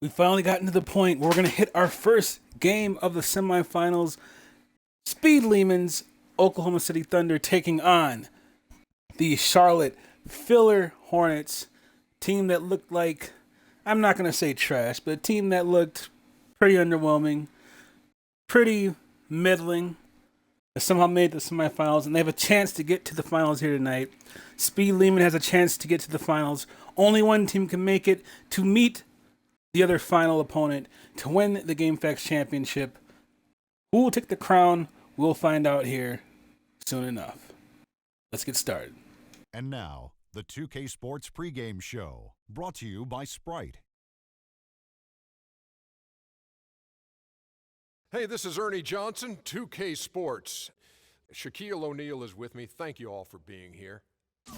We finally gotten to the point where we're going to hit our first game of the semifinals. Speed Lehman's Oklahoma City Thunder taking on the Charlotte Filler Hornets. Team that looked like, I'm not going to say trash, but a team that looked pretty underwhelming, pretty middling. They somehow made the semifinals, and they have a chance to get to the finals here tonight. Speed Lehman has a chance to get to the finals. Only one team can make it to meet the other final opponent to win the Gamefaqs championship. Who will take the crown? We'll find out here soon enough. Let's get started. And now, the 2K Sports pregame show, brought to you by Sprite. Hey, this is Ernie Johnson, 2K Sports. Shaquille O'Neal is with me. Thank you all for being here.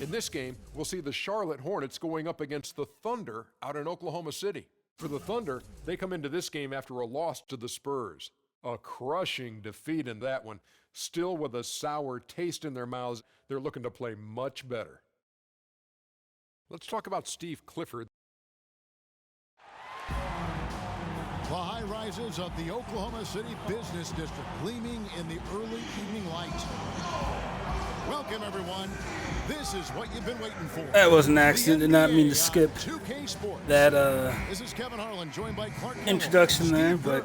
In this game, we'll see the Charlotte Hornets going up against the Thunder out in Oklahoma City. For the Thunder, they come into this game after a loss to the Spurs. A crushing defeat in that one. Still with a sour taste in their mouths, they're looking to play much better. Let's talk about Steve Clifford. The high rises of the Oklahoma City Business District gleaming in the early evening light. Welcome, everyone. This is what you've been waiting for. That was an accident. Did not mean to skip that This is Kevin Harlan, joined by Clark introduction there, but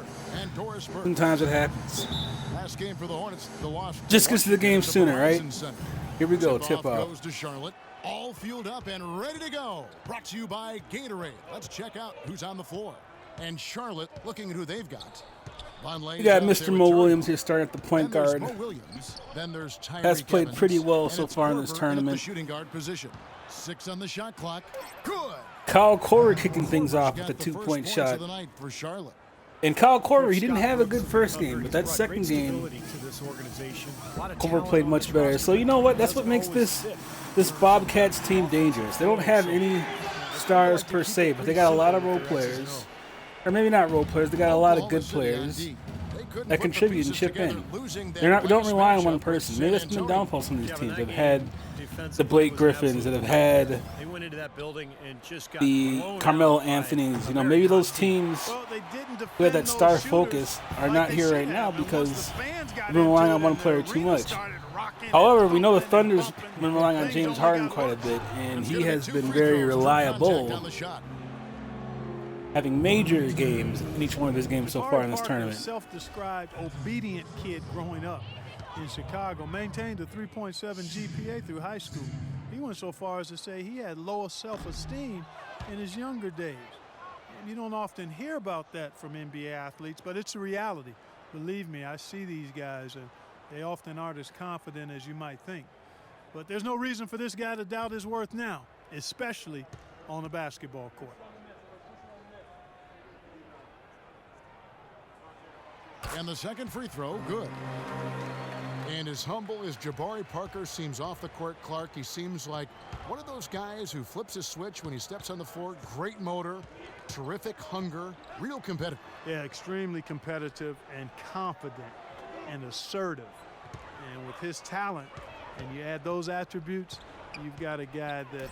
sometimes it happens. Last game for the Hornets, the loss. Just gets to the game sooner, right? Here we go, tip off. Goes to Charlotte, all fueled up and ready to go. Brought to you by Gatorade. Let's check out who's on the floor. And Charlotte looking at who they've got. We got Mr. Mo Williams here starting at the point guard. Has played pretty well so far in this tournament. Shooting guard position. 6 on the shot clock. Good. Kyle Korver kicking things off with a 2-point shot. And Kyle Korver, he didn't have a good first game, but that second game, Korver played much better. So you know what? That's what makes this Bobcats team dangerous. They don't have any stars per se, but they got a lot of role players. Or maybe not role players. They got a lot of good players that contribute and chip in. Don't rely on one person. Maybe that's been the downfall of some of these teams. They've had the Blake Griffins, that have had the Carmelo Anthonys. You know, maybe those teams who had that star focus are not here right now because they've been relying on one player too much. However, we know the Thunder's been relying on James Harden quite a bit, and he has been very reliable, having major games in each one of his games so far in this tournament. Self-described obedient kid growing up in Chicago, maintained a 3.7 GPA through high school. He went so far as to say he had lower self-esteem in his younger days. And you don't often hear about that from NBA athletes, but it's a reality. Believe me, I see these guys, and they often aren't as confident as you might think. But there's no reason for this guy to doubt his worth now, especially on a basketball court. And the second free throw, good. And as humble as Jabari Parker seems off the court, Clark, he seems like one of those guys who flips a switch when he steps on the floor. Great motor, terrific hunger, real competitive. Yeah, extremely competitive and confident and assertive. And with his talent, and you add those attributes, you've got a guy that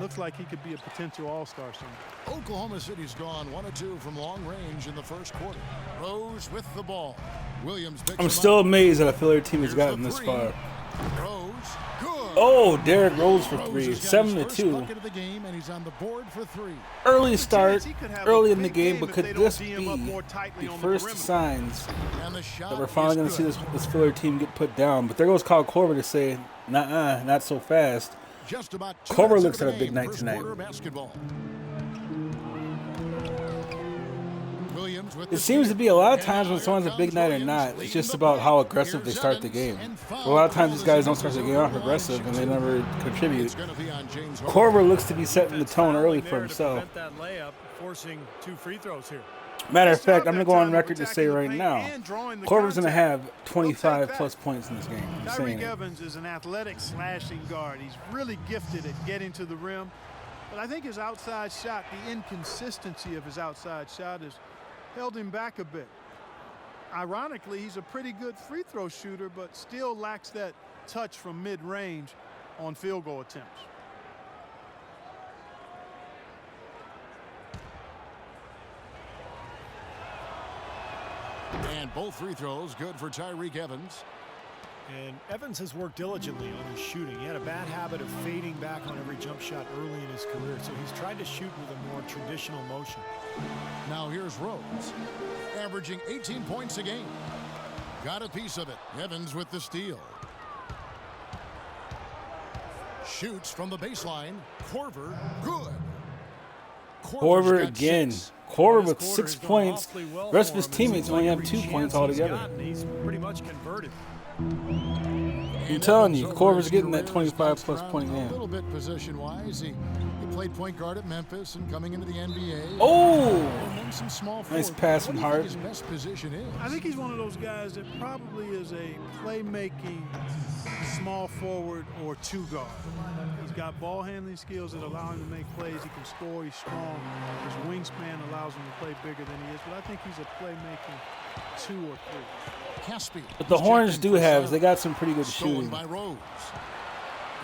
looks like he could be a potential all-star someday. Oklahoma City's gone 1 of 2 from long range in the first quarter. Rose with the ball. Williams picks I'm still amazed that a Filler team has gotten this far. Rose, good. Oh, Derrick Rose for 3, 7-2. Of the game, and he's on the board for 3. Early start, early in the game, but could this be the first signs that we're finally going to see this Filler team get put down? But there goes Kyle Korver to say, nah, not so fast. Korver looks at a big night tonight. It seems to be a lot of times when someone's a big night or not, it's just about how aggressive they start the game. A lot of times these guys don't start the game off aggressive and they never contribute. Korver looks to be setting the tone early for himself. Matter of fact, I'm going to go on record to say right now, Korver's going to have 25-plus points in this game. Tyreek Evans is an athletic slashing guard. He's really gifted at getting to the rim. But I think his outside shot, the inconsistency of his outside shot has held him back a bit. Ironically, he's a pretty good free throw shooter, but still lacks that touch from mid-range on field goal attempts. And both free throws good for Tyreke Evans. And Evans has worked diligently on his shooting. He had a bad habit of fading back on every jump shot early in his career, so he's tried to shoot with a more traditional motion. Now here's Rose, averaging 18 points a game. Got a piece of it. Evans with the steal. Shoots from the baseline. Korver, good. Korver got again. 6. Korver This with quarter 6 has gone points. awfully well The rest of for his him. It teammates seems only like have every 2 points chance he's altogether. gotten, he's pretty much converted. I'm telling you, Korver's getting that 25-plus point A game. little bit position-wise. He played point guard at Memphis and coming into the NBA. Oh! And then some small Nice forward. pass What from do you think Hart. his best position is? I think he's one of those guys that probably is a playmaking small forward or 2 guard. He's got ball handling skills that allow him to make plays. He can score. He's strong. His wingspan allows him to play bigger than he is. But I think he's a playmaking 2 or 3. Caspi. But the Hornets do have, they got some pretty good Stolen shooting. by Rose.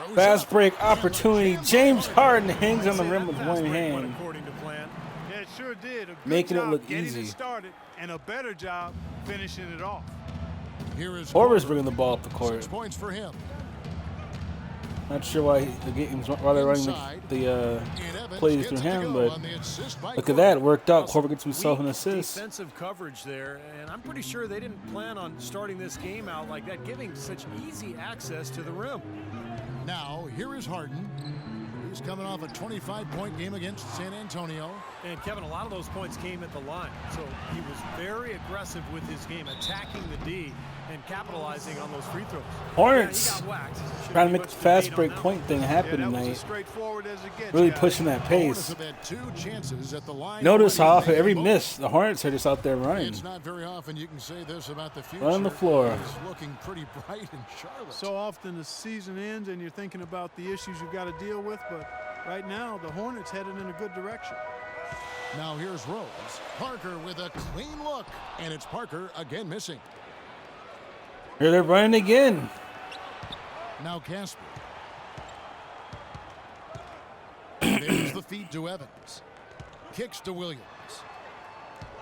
Rose Fast up. break opportunity. And the James jam Harden hangs on the Say rim that with fast one break went hand. according to plan. Yeah, it sure did. A good Making it job look getting easy. it started and a better job finishing it off. Here is Korver's Korver. bringing the ball up the 6 court. points for him. Not sure why they're running Inside. the And Evans plays gets through it to him, go but on the assist by look at Korver. that. It worked out. Well, Korver gets himself an weak assist. Defensive coverage there, and I'm pretty sure they didn't plan on starting this game out like that, giving such easy access to the rim. Now, here is Harden. He's coming off a 25-point game against San Antonio. And Kevin, a lot of those points came at the line, so he was very aggressive with his game, attacking the D and capitalizing on those free throws. Hornets Yeah, he got whacked. Shouldn't trying to be make much the fast debate on break that point thing Yeah, happen that was tonight. as straightforward as it gets. Really guys. pushing that The Hornets pace. have had 2 chances at the line. Notice how already. often every Both. miss, the Hornets are just out there running. It's not very often you can say this about the future. On the floor. It's looking pretty bright in Charlotte. So often the season ends and you're thinking about the issues you've got to deal with, but right now the Hornets headed in a good direction. Now here's Rose. Parker with a clean look. And it's Parker again missing. Here they're running again. Now Casper. There's the feed to Evans. Kicks to Williams.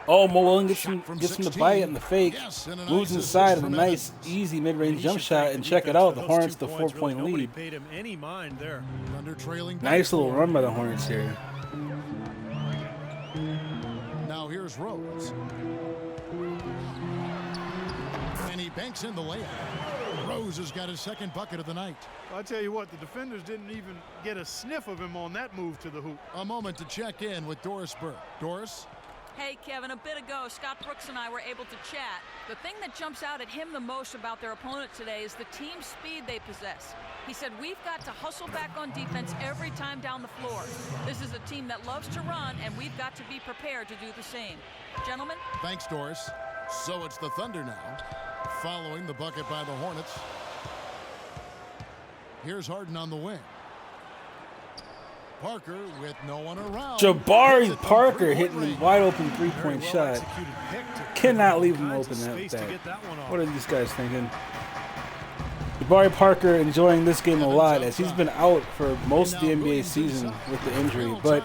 Oh, Mo Williams Shot gets from him to 16. buy it in the fake. Yes, and a Moves nice inside assist of a from nice, Evans. easy mid-range He jump should shot. thank And the check it defense out, for the those Hornets 2 the points. 4-point Really, nobody lead. paid him any mind there. Thunder trailing. Nice by little 4. run by the Hornets here. Now here's Rose. And he banks in the layup. Rose has got his 2nd bucket of the night. I'll tell you what, the defenders didn't even get a sniff of him on that move to the hoop. A moment to check in with Doris Burke. Doris? Hey, Kevin, a bit ago, Scott Brooks and I were able to chat. The thing that jumps out at him the most about their opponent today is the team speed they possess. He said, we've got to hustle back on defense every time down the floor. This is a team that loves to run, and we've got to be prepared to do the same. Gentlemen? Thanks, Doris. So it's the Thunder now, following the bucket by the Hornets. Here's Harden on the wing. Parker with no one around. Jabari Parker hitting the wide open Very three-point well shot. executed pick to Cannot leave him kinds open of like space to that. get that one off. What are these guys thinking? Jabari Parker enjoying this game a lot as he's been out for most of the NBA season with the injury, but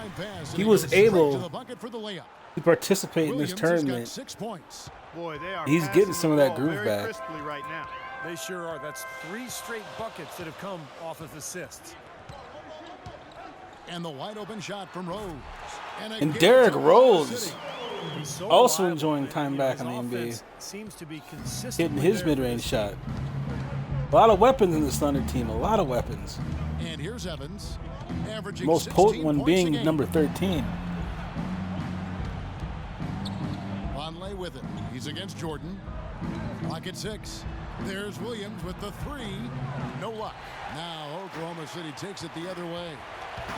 he was able to participate in this tournament. 6 points. Boy, they are He's passing getting some of the that ball groove very back. crisply right now. They sure are. That's 3 straight buckets that have come off of assists. And the wide open shot from Rose. And again, Derrick Oklahoma Rose City. He's so also reliable, enjoying and, time you know, back his in the NBA. offense seems to be consistent Hitting with his their- mid-range shot. A lot of weapons in this Thunder team. A lot of weapons. And here's Evans, averaging Most 16 potent one points a being game. number 13. Vonleh with it. He's against Jordan. Clock at 6. There's Williams with the 3. No luck. Now Oklahoma City takes it the other way.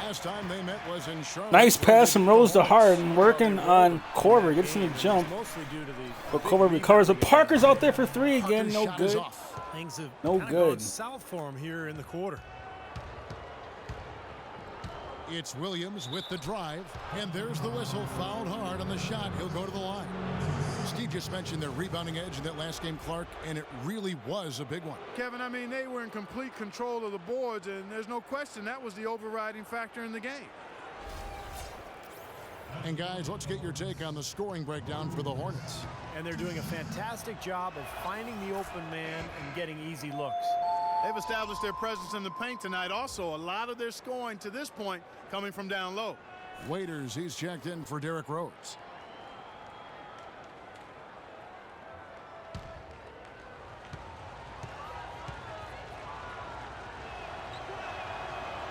Last time they met was in Charlotte. Nice pass from Rose to Harden, working Well, on Korver. Gets him to jump, Mostly due to the but Korver recovers. But Parker's out there for 3 again. Parker's No shot is good. off. things have No kinda good. gone south for him here in the quarter. It's Williams with the drive, and there's the whistle. Fouled hard on the shot. He'll go to the line. Steve just mentioned their rebounding edge in that last game, Clark, and it really was a big one. Kevin, I mean, they were in complete control of the boards, and there's no question that was the overriding factor in the game. And guys, let's get your take on the scoring breakdown for the Hornets. and they're doing a fantastic job of finding the open man and getting easy looks. They've established their presence in the paint tonight. Also, a lot of their scoring to this point coming from down low. Waiters, he's checked in for Derrick Rose.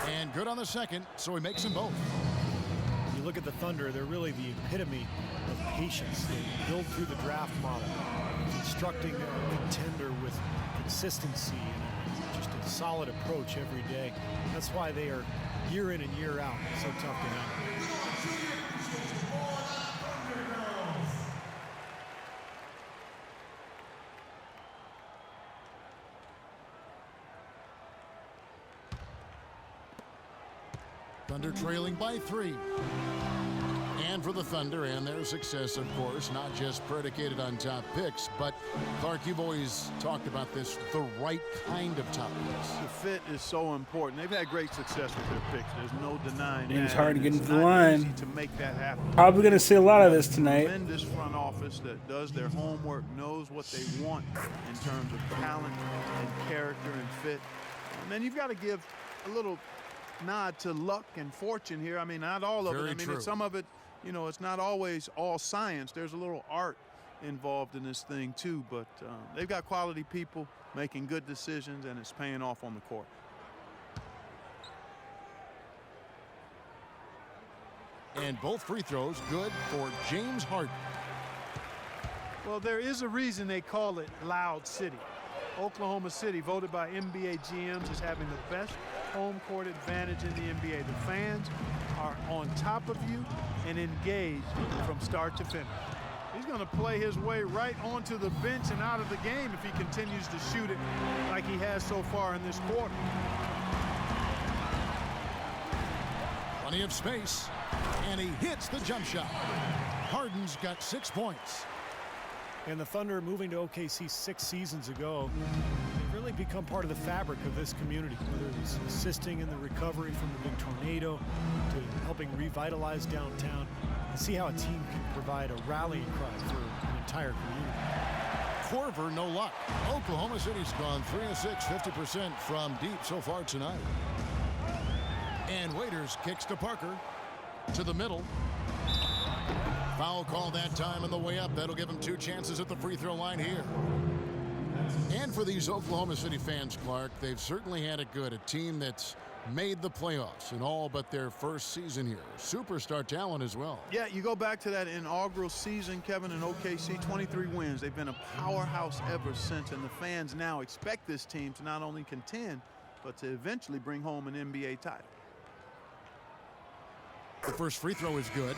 And good on the second, so he makes them both. You look at the Thunder, they're really the epitome of patience. They build through the draft model, constructing a contender with consistency and just a solid approach every day. That's why they are year in and year out so tough to handle. Thunder trailing by 3. And for the Thunder and their success, of course, not just predicated on top picks, but Clark, you've always talked about this, the right kind of top picks. The fit is so important. They've had great success with their picks. There's no denying that. It's hard to get It's into the not line. easy to make that happen. Probably going to see a lot of this tonight. Tremendous front office that does their homework, knows what they want in terms of talent and character and fit. And then you've got to give a little nod to luck and fortune here. I mean, not all of it. I mean, true. some of it, you know, it's not always all science. There's a little art involved in this thing too, but they've got quality people making good decisions, and it's paying off on the court. And both free throws good for James Harden. Well, there is a reason they call it Loud City. Oklahoma City, voted by NBA GMs as having the best home court advantage in the NBA. The fans are on top of you and engaged from start to finish. He's going to play his way right onto the bench and out of the game if he continues to shoot it like he has so far in this quarter. Plenty of space, and he hits the jump shot. Harden's got 6 points. And the Thunder, moving to OKC 6 seasons ago, they've really become part of the fabric of this community, whether it's assisting in the recovery from the big tornado to helping revitalize downtown, and see how a team can provide a rallying cry for an entire community. Korver, no luck. Oklahoma City's gone 3 of 6, 50% from deep so far tonight. And Waiters kicks to Parker, to the middle. Foul call that time on the way up. That'll give him 2 chances at the free throw line here. And for these Oklahoma City fans, Clark, they've certainly had it good. A team that's made the playoffs in all but their first season here. Superstar talent as well. Yeah, you go back to that inaugural season, Kevin, in OKC, 23 wins. They've been a powerhouse ever since, and the fans now expect this team to not only contend, but to eventually bring home an NBA title. The first free throw is good.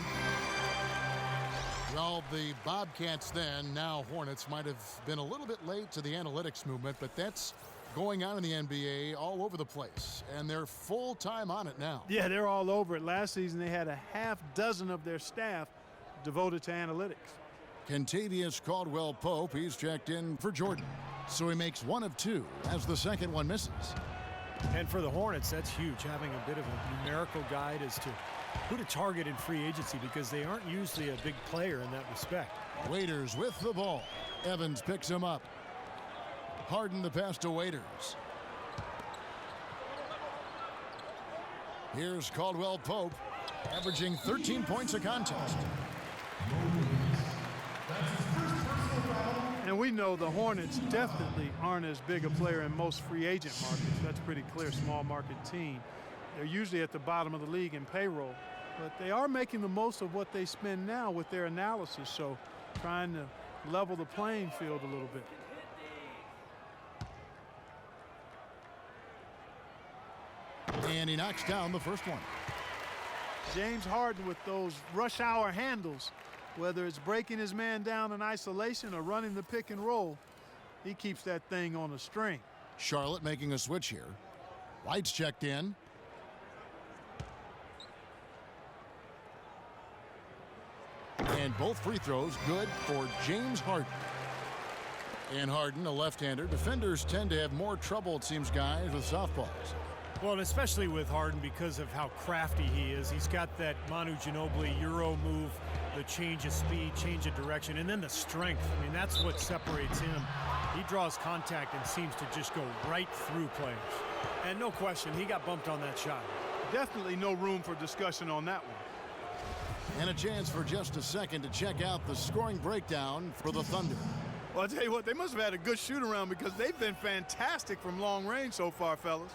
Well, the Bobcats then, now Hornets, might have been a little bit late to the analytics movement, but that's going on in the NBA all over the place, and they're full-time on it now. Yeah, they're all over it. Last season, they had a half dozen of their staff devoted to analytics. Kentavious Caldwell-Pope, he's checked in for Jordan. So he makes 1 of 2 as the second one misses. And for the Hornets, that's huge, having a bit of a numerical guide as to who to target in free agency, because they aren't usually a big player in that respect. Waiters with the ball. Evans picks him up. Harden the pass to Waiters. Here's Caldwell-Pope, averaging 13 points a contest. And we know the Hornets definitely aren't as big a player in most free agent markets. That's pretty clear, small market team. They're usually at the bottom of the league in payroll, but they are making the most of what they spend now with their analysis, so trying to level the playing field a little bit. And he knocks down the first one. James Harden with those rush hour handles, whether it's breaking his man down in isolation or running the pick and roll, he keeps that thing on a string. Charlotte making a switch here. White's checked in. And both free throws good for James Harden. And Harden, a left-hander. Defenders tend to have more trouble, it seems, guys, with softballs. Well, and especially with Harden because of how crafty he is. He's got that Manu Ginobili Euro move the change of speed, change of direction, and then the strength. I mean, that's what separates him. He draws contact and seems to just go right through players. And no question, he got bumped on that shot. Definitely no room for discussion on that one. And a chance for just a second to check out the scoring breakdown for the Thunder. Well, I'll tell you what, they must have had a good shoot-around because they've been fantastic from long range so far, fellas.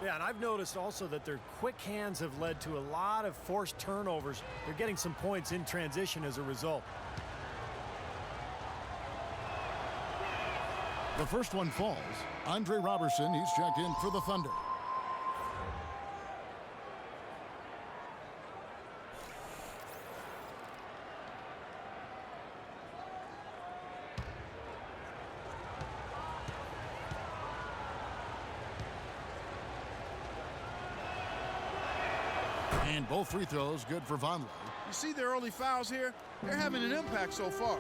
Yeah, and I've noticed also that their quick hands have led to a lot of forced turnovers. They're getting some points in transition as a result. The first one falls. Andre Robertson, he's checked in for the Thunder. And both free throws good for Vonleh. You see the early fouls here? They're having an impact so far.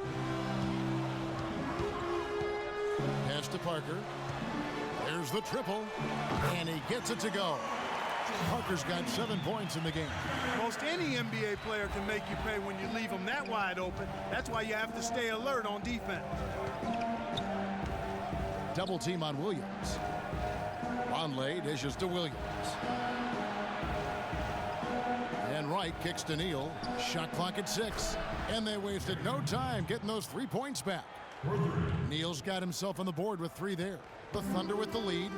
Pass to Parker. There's the triple. And he gets it to go. Parker's got 7 points in the game. Most any NBA player can make you pay when you leave them that wide open. That's why you have to stay alert on defense. Double team on Williams. Vonleh dishes to Williams. And Wright kicks to Neal. Shot clock at 6. And they wasted no time getting those 3 points back. Neal's got himself on the board with 3 there. The Thunder with the lead.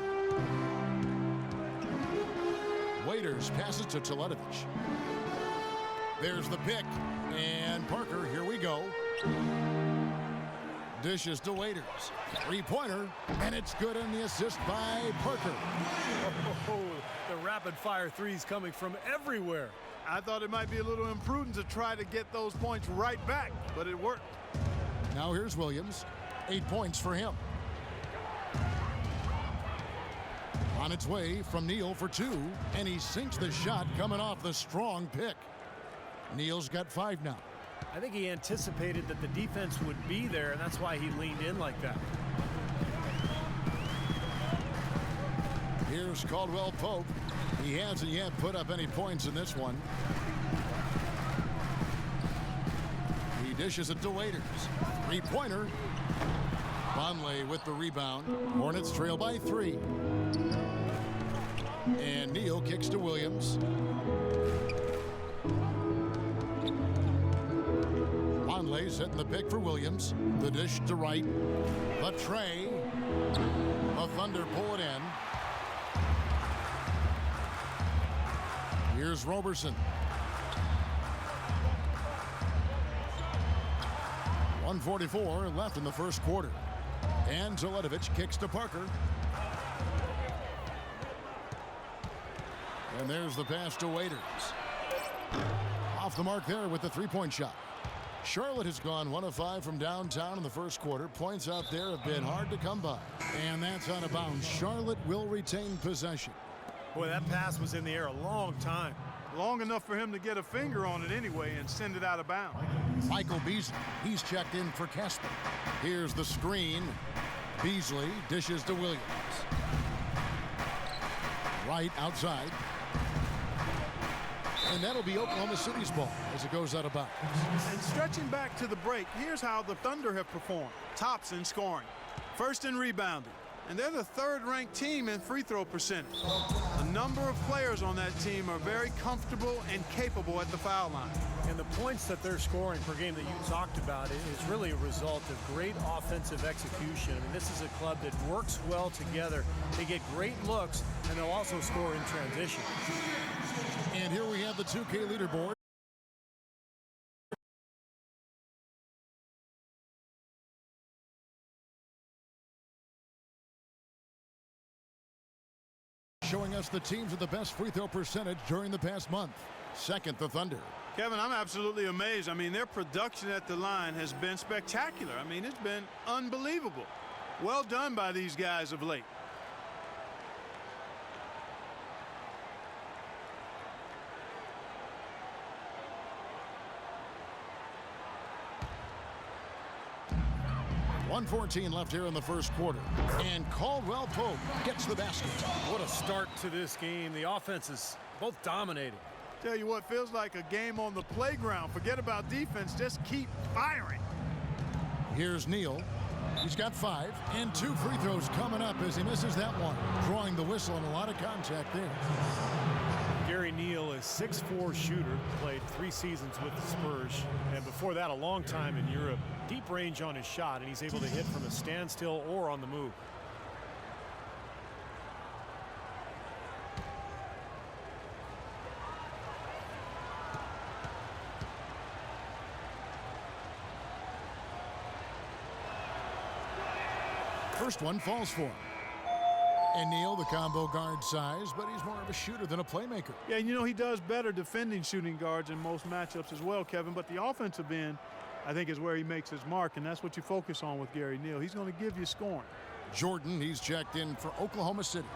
Waiters passes to Teletovic. There's the pick. And Parker, here we go. Dishes to Waiters. 3-pointer. And it's good on the assist by Parker. Oh, the rapid-fire threes coming from everywhere. I thought it might be a little imprudent to try to get those points right back, but it worked. Now here's Williams. 8 points for him. On its way from Neal for 2, and he sinks the shot coming off the strong pick. Neal's got 5 now. I think he anticipated that the defense would be there, and that's why he leaned in like that. Here's Caldwell Pope. He hasn't yet put up any points in this one. He dishes it to Waiters. 3-pointer. Vonleh with the rebound. Hornets trail by 3. And Neal kicks to Williams. Vonleh setting the pick for Williams. The dish to Wright. The tray. The Thunder pull it in. Here's Robertson. 1:44 left in the first quarter. And Teletovic kicks to Parker. And there's the pass to Waiters. Off the mark there with the 3-point shot. Charlotte has gone 1 of 5 from downtown in the first quarter. Points out there have been hard to come by. And that's out of bounds. Charlotte will retain possession. Boy, that pass was in the air a long time. Long enough for him to get a finger on it anyway and send it out of bounds. Michael Beasley, he's checked in for Casper. Here's the screen. Beasley dishes to Williams. Right outside. And that'll be Oklahoma City's ball as it goes out of bounds. And stretching back to the break, here's how the Thunder have performed. Tops in scoring, first in rebounding, and they're the 3rd-ranked team in free throw percentage. A number of players on that team are very comfortable and capable at the foul line. And the points that they're scoring per game that you talked about is really a result of great offensive execution. I mean, this is a club that works well together. They get great looks, and they'll also score in transition. And here we have the 2K leaderboard. Showing us the teams with the best free throw percentage during the past month. Second, the Thunder. Kevin, I'm absolutely amazed. I mean, their production at the line has been spectacular. I mean, it's been unbelievable. Well done by these guys of late. .114 left here in the first quarter. And Caldwell Pope gets the basket. What a start to this game. The offense is both dominating. Tell you what, feels like a game on the playground. Forget about defense, just keep firing. Here's Neal. He's got 5, and 2 free throws coming up as he misses that one. Drawing the whistle and a lot of contact there. Gary Neal is 6'4" shooter, played 3 seasons with the Spurs, and before that a long time in Europe. Deep range on his shot, and he's able to hit from a standstill or on the move. First one falls for him. And Neal, the combo guard size, but he's more of a shooter than a playmaker. Yeah, you know, he does better defending shooting guards in most matchups as well, Kevin. But the offensive end, I think, is where he makes his mark, and that's what you focus on with Gary Neal. He's going to give you scoring. Jordan, he's checked in for Oklahoma City.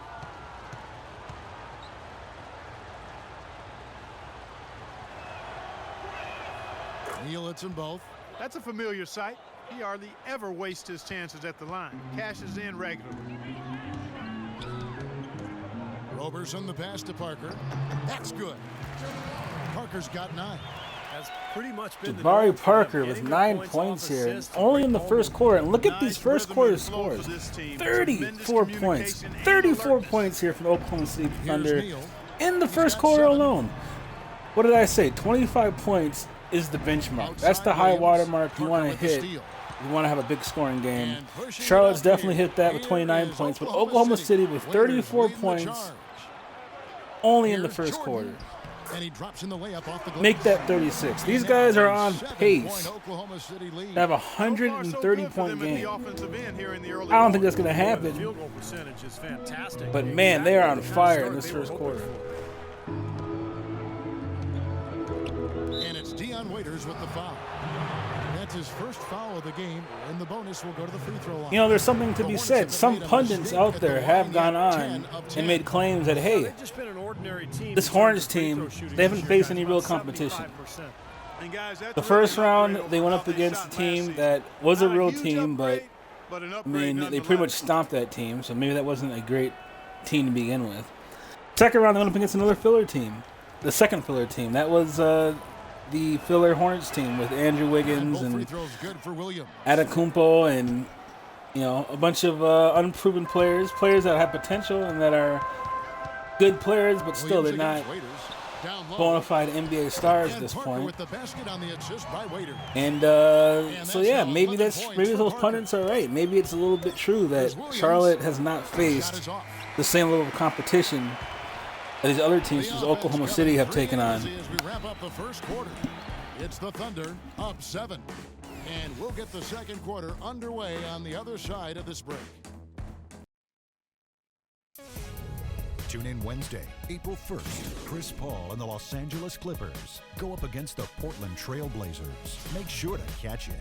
Neal hits them both. That's a familiar sight. He hardly ever wastes his chances at the line. Cashes in regularly. Roberson the pass to Parker. That's good. Parker's got 9. That's pretty much been Jabari Parker with 9 points here, only in the first quarter. And look at these first quarter scores. 34 points. 34 points here from the Oklahoma City Thunder in the first quarter alone. What did I say? 25 points is the benchmark. That's the high water mark you want to hit. You want to have a big scoring game. Charlotte's definitely hit that with 29 points, but Oklahoma City with 34 points only in the first quarter. And he drops in the layup off the glass. Make that 36. These guys are on pace to have a 130-point game. I don't think that's going to happen. But, man, they are on fire in this first quarter. And it's Dion Waiters with the foul. That's his first foul of the game, and the bonus will go to the free throw line. You know, there's something to be said. Some pundits out there have gone on and made claims that, hey, this Hornets team, they haven't faced any real competition. The first round, they went up against a team that was a real team, but, I mean, they pretty much stomped that team, so maybe that wasn't a great team to begin with. Second round, they went up against another filler team, the second filler team. That was the filler Hornets team with Andrew Wiggins and Adetokounmpo and, you know, a bunch of unproven players that have potential and that are good players, but still they're not bona fide NBA stars at this point. And so yeah, maybe those pundits are right. Maybe it's a little bit true that Charlotte has not faced the same level of competition that these other teams, such as Oklahoma City, have taken on. As we wrap up the first quarter, it's the Thunder up 7. And we'll get the second quarter underway on the other side of this break. Tune in Wednesday, April 1st. Chris Paul and the Los Angeles Clippers go up against the Portland Trail Blazers. Make sure to catch it.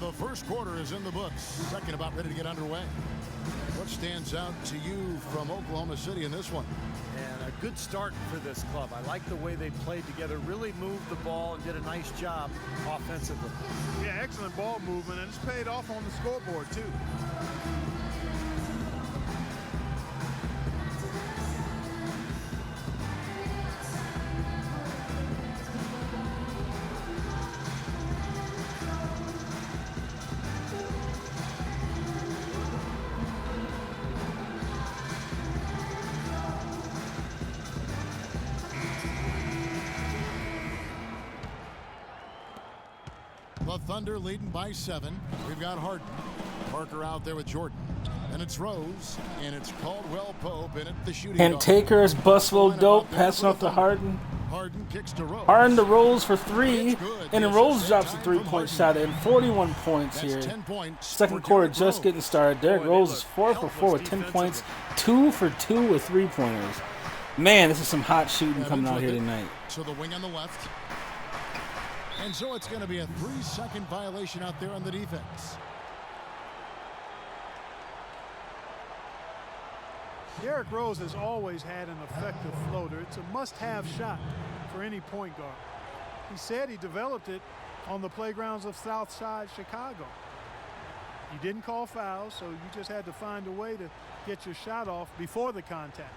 The first quarter is in the books. Second about ready to get underway. What stands out to you from Oklahoma City in this one? And a good start for this club. I like the way they played together, really moved the ball and did a nice job offensively. Yeah, excellent ball movement, and it's paid off on the scoreboard, too. The Thunder leading by 7. We've got Harden. Parker out there with Jordan. And it's Rose. And it's Caldwell Pope in at the shooting. And Taker's Buswell Dope passing off to Harden. Harden kicks to Rose. Harden to Rose for 3. And then Rose drops a 3-point shot in. 41 points here. Second quarter just getting started. Derrick Rose is 4 for 4 with 10 points. 2 for 2 with 3-pointers. Man, this is some hot shooting coming out here tonight. So the wing on the left. And so it's going to be a 3-second violation out there on the defense. Derrick Rose has always had an effective floater. It's a must-have shot for any point guard. He said he developed it on the playgrounds of Southside Chicago. You didn't call fouls, so you just had to find a way to get your shot off before the contact.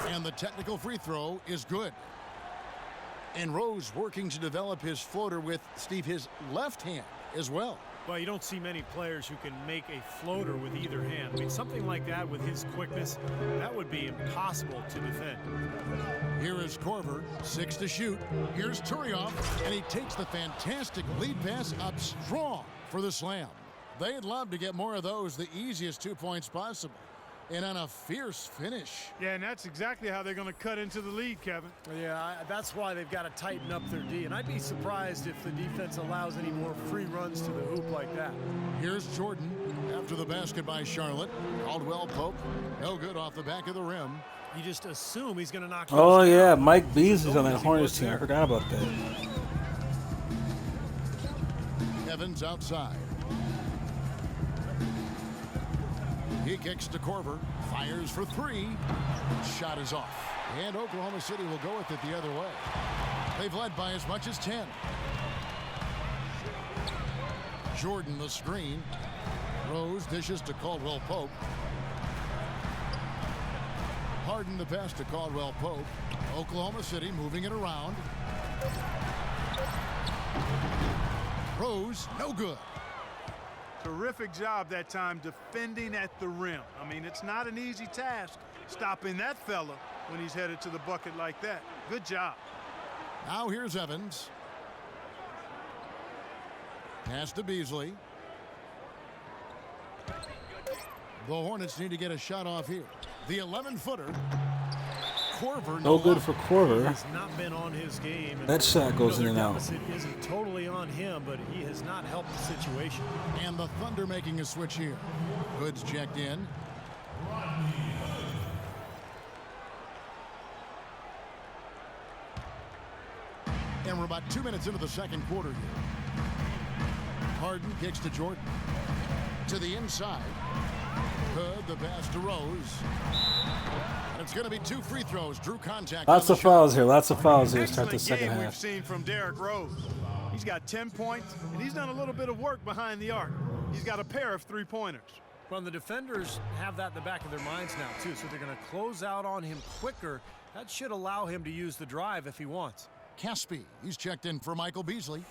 And the technical free throw is good. And Rose working to develop his floater with, Steve, his left hand as well. Well, you don't see many players who can make a floater with either hand. I mean, something like that with his quickness, that would be impossible to defend. Here is Korver, 6 to shoot. Here's Turioff, and he takes the fantastic lead pass up strong for the slam. They'd love to get more of those, the easiest 2 points possible. And on a fierce finish. Yeah, and that's exactly how they're going to cut into the lead, Kevin. Yeah, that's why they've got to tighten up their D. And I'd be surprised if the defense allows any more free runs to the hoop like that. Here's Jordan after the basket by Charlotte. Caldwell Pope, no good off the back of the rim. You just assume he's going to knock. Oh yeah, Mike Beasley's on that Hornets team. I forgot about that. Evans outside. He kicks to Korver, fires for 3. Shot is off. And Oklahoma City will go with it the other way. They've led by as much as 10. Jordan the screen. Rose dishes to Caldwell Pope. Harden the pass to Caldwell Pope. Oklahoma City moving it around. Rose, no good. Terrific job that time defending at the rim. I mean, it's not an easy task stopping that fella when he's headed to the bucket like that. Good job. Now here's Evans. Pass to Beasley. The Hornets need to get a shot off here. The 11-footer. Korver, No good for Korver. Has not been on his game. That shot goes in and out. It isn't totally on him, but he has not helped the situation. And the Thunder making a switch here. Hood's checked in. And we're about 2 minutes into the second quarter here. Harden kicks to Jordan. To the inside. Hood, the pass to Rose. And it's going to be 2 free throws. Drew contact. Lots of fouls here. Lots of fouls here. Start the Excellent second game we've half. seen from Derrick Rose. He's got 10 points, and he's done a little bit of work behind the arc. He's got a pair of 3-pointers. Well, the defenders have that in the back of their minds now, too, so they're going to close out on him quicker. That should allow him to use the drive if he wants. Caspi, he's checked in for Michael Beasley.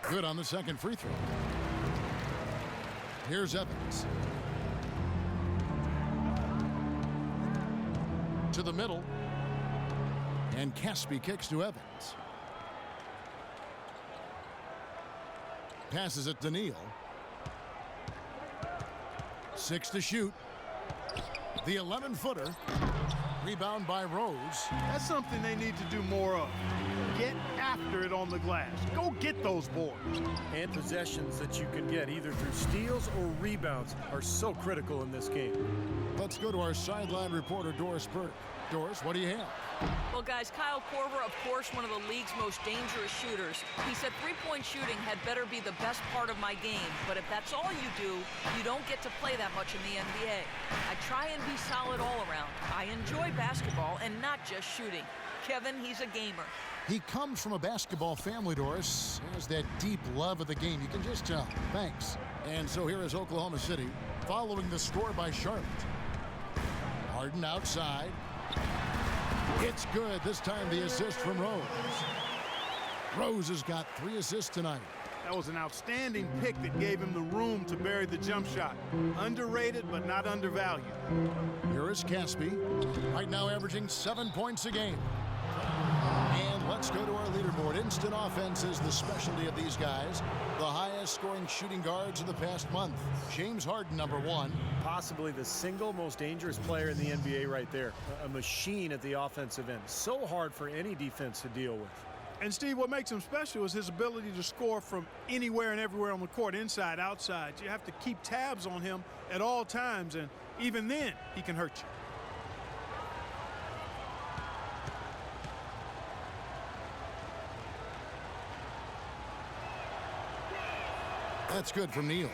Good on the second free throw. Here's Evans. To the middle. And Caspi kicks to Evans. Passes it to Neal. 6 to shoot. The 11-footer. Rebound by Rose. That's something they need to do more of. Get after it on the glass. Go get those boards. And possessions that you can get either through steals or rebounds are so critical in this game. Let's go to our sideline reporter, Doris Burke. Doris, what do you have? Well, guys, Kyle Korver, of course, one of the league's most dangerous shooters. He said three-point shooting had better be the best part of my game, but if that's all you do, you don't get to play that much in the NBA. I try and be solid all around. I enjoy basketball and not just shooting. Kevin, he's a gamer. He comes from a basketball family, Doris. He has that deep love of the game. You can just tell. Thanks. And so here is Oklahoma City following the score by Charlotte. Harden outside. It's good. This time the assist from Rose. Rose has got 3 assists tonight. That was an outstanding pick that gave him the room to bury the jump shot. Underrated, but not undervalued. Here is Caspi. Right now averaging 7 points a game. And let's go to our leaderboard. Instant offense is the specialty of these guys. The highest scoring shooting guards of the past month. James Harden, number 1. Possibly the single most dangerous player in the NBA right there. A machine at the offensive end. So hard for any defense to deal with. And Steve, what makes him special is his ability to score from anywhere and everywhere on the court, inside, outside. You have to keep tabs on him at all times, and even then, he can hurt you. That's good from Neal.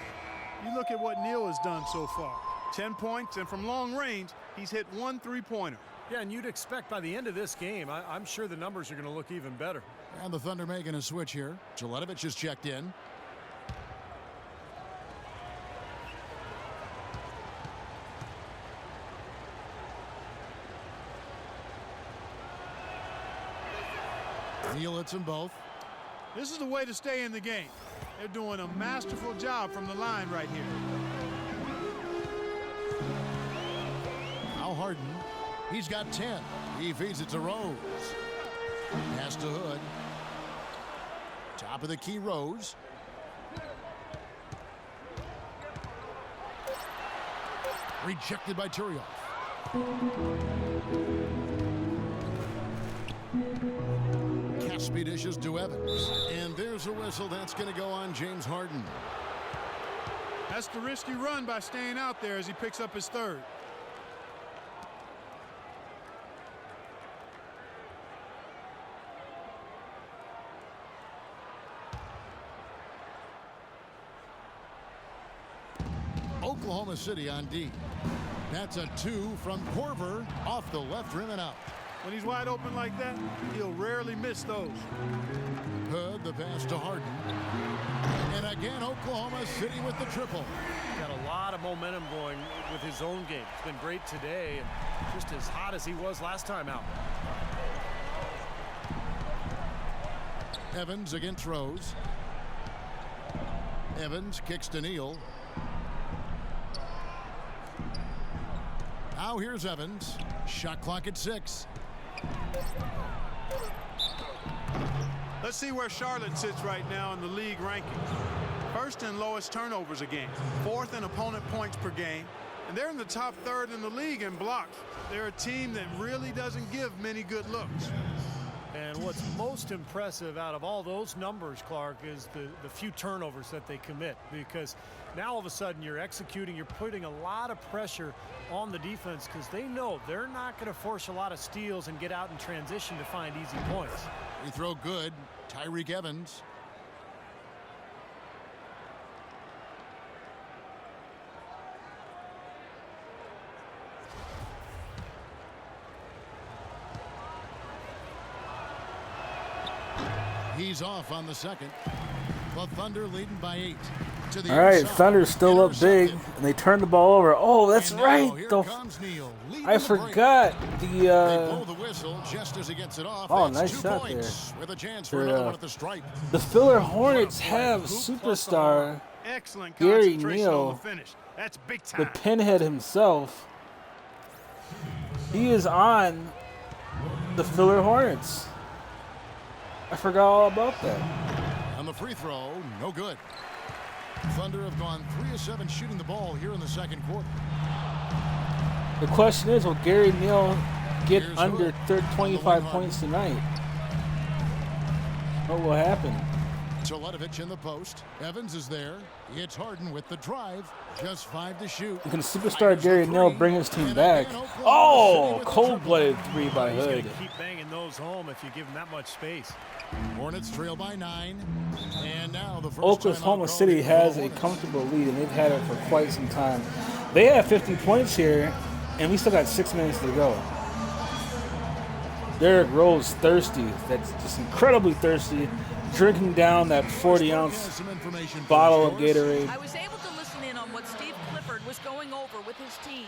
You look at what Neal has done so far. 10 points, and from long range, he's hit 1 3-pointer. Yeah, and you'd expect by the end of this game, I'm sure the numbers are going to look even better. And the Thunder making a switch here. Jelitovich is checked in. Neal hits them both. This is the way to stay in the game. They're doing a masterful job from the line right here. Now Harden. He's got 10. He feeds it to Rose. Pass to Hood. Top of the key, Rose. Rejected by Turioff. Caspi dishes to Evans. And there's a whistle. That's going to go on James Harden. That's the risky run by staying out there as he picks up his third. Oklahoma City on D. That's a 2 from Korver off the left rim and out. When he's wide open like that, he'll rarely miss those. Hood, the pass to Harden. And again, Oklahoma City with the triple. Got a lot of momentum going with his own game. It's been great today and just as hot as he was last time out. Evans against Rose. Evans kicks to Neal. Now here's Evans. Shot clock at 6. Let's see where Charlotte sits right now in the league rankings. First in lowest turnovers a game. 4th in opponent points per game. And they're in the top 3rd in the league in blocks. They're a team that really doesn't give many good looks. And what's most impressive out of all those numbers, Clark, is the few turnovers that they commit, because now all of a sudden you're executing, you're putting a lot of pressure on the defense because they know they're not going to force a lot of steals and get out in transition to find easy points. Free throw good. Tyreke Evans. He's off on the second. The Thunder leading by 8. To the All right, inside. Thunder's still up big, and they turned the ball over. Oh, that's And now right. here The comes Neal, leading I the break. forgot They the. blow the whistle just as he gets it off. Oh, That's nice 2 shot points with a chance for They're, another one at the stripe. The Filler Hornets have superstar Excellent Gary concentration on Neal, the finish. That's big the time. pinhead himself. He is on the Filler Hornets. I forgot all about that. On the free throw, no good. Thunder have gone 3 of 7 shooting the ball here in the second quarter. The question is, will Gary Neal get Here's under Hood. 25 points tonight? What will happen? Jelitovich in the post. Evans is there. It's Harden with the drive. Just 5 to shoot. Can superstar Gary Neal bring his team And back? again, Oklahoma Oh, City with the cold-blooded 3 by He's going Hood. to keep banging those home if you give him that much space. triple. Hornets trail by 9. And now the first Oklahoma timeout City called for has the a Hornets. comfortable lead, and they've had it for quite some time. They have 50 points here, and we still got 6 minutes to go. Derrick Rose thirsty. That's just incredibly thirsty. Drinking down that 40-ounce Some information for bottle of scores. Gatorade. I was able to listen in on what Steve Clifford was going over with his team.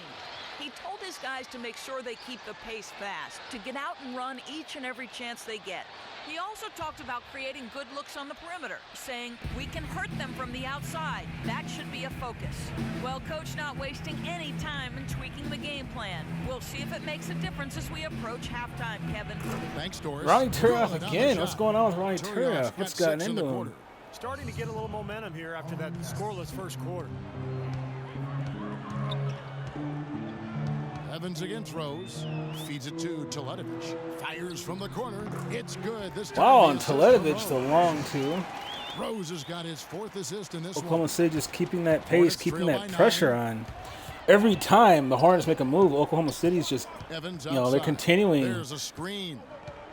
He told his guys to make sure they keep the pace fast, to get out and run each and every chance they get. He also talked about creating good looks on the perimeter, saying, we can hurt them from the outside. That should be a focus. Well, Coach not wasting any time in tweaking the game plan. We'll see if it makes a difference as we approach halftime, Kevin. Thanks, Doris. Ronnie Turioff Good on the again. What's shot. going on with Ronnie Turioff's Turioff? got What's 6 gotten in into the him? quarter. Starting to get a little momentum here after that scoreless first quarter. Evans against Rose. Feeds it to Jelitovich. Fires from the corner. It's good. This time Wow, the and assist from Teletovic, the Rose. long two. Rose has got his 4th assist in this Oklahoma one. City just keeping that pace, Hornets keeping trail that by pressure 9. on. Every time the Hornets make a move, Oklahoma City's just, Evans they're outside. continuing There's a screen.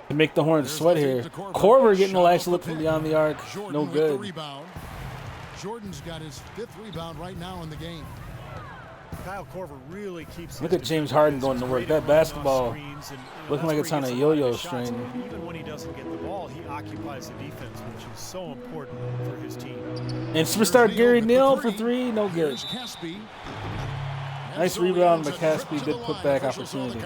to make the Hornets There's sweat the here. feed to Korver. Korver getting a Shot nice off the look from pick. beyond the arc. Jordan No with the good. rebound. Jordan's got his 5th rebound right now in the game. Kyle Korver really keeps. Look at James Harden going to work. That basketball looking like it's on a yo-yo string. Even when he doesn't get the ball, he occupies the defense, which is so important for his team. And superstar Gary Neal for 3, no good. Nice rebound by Caspi, good putback opportunity.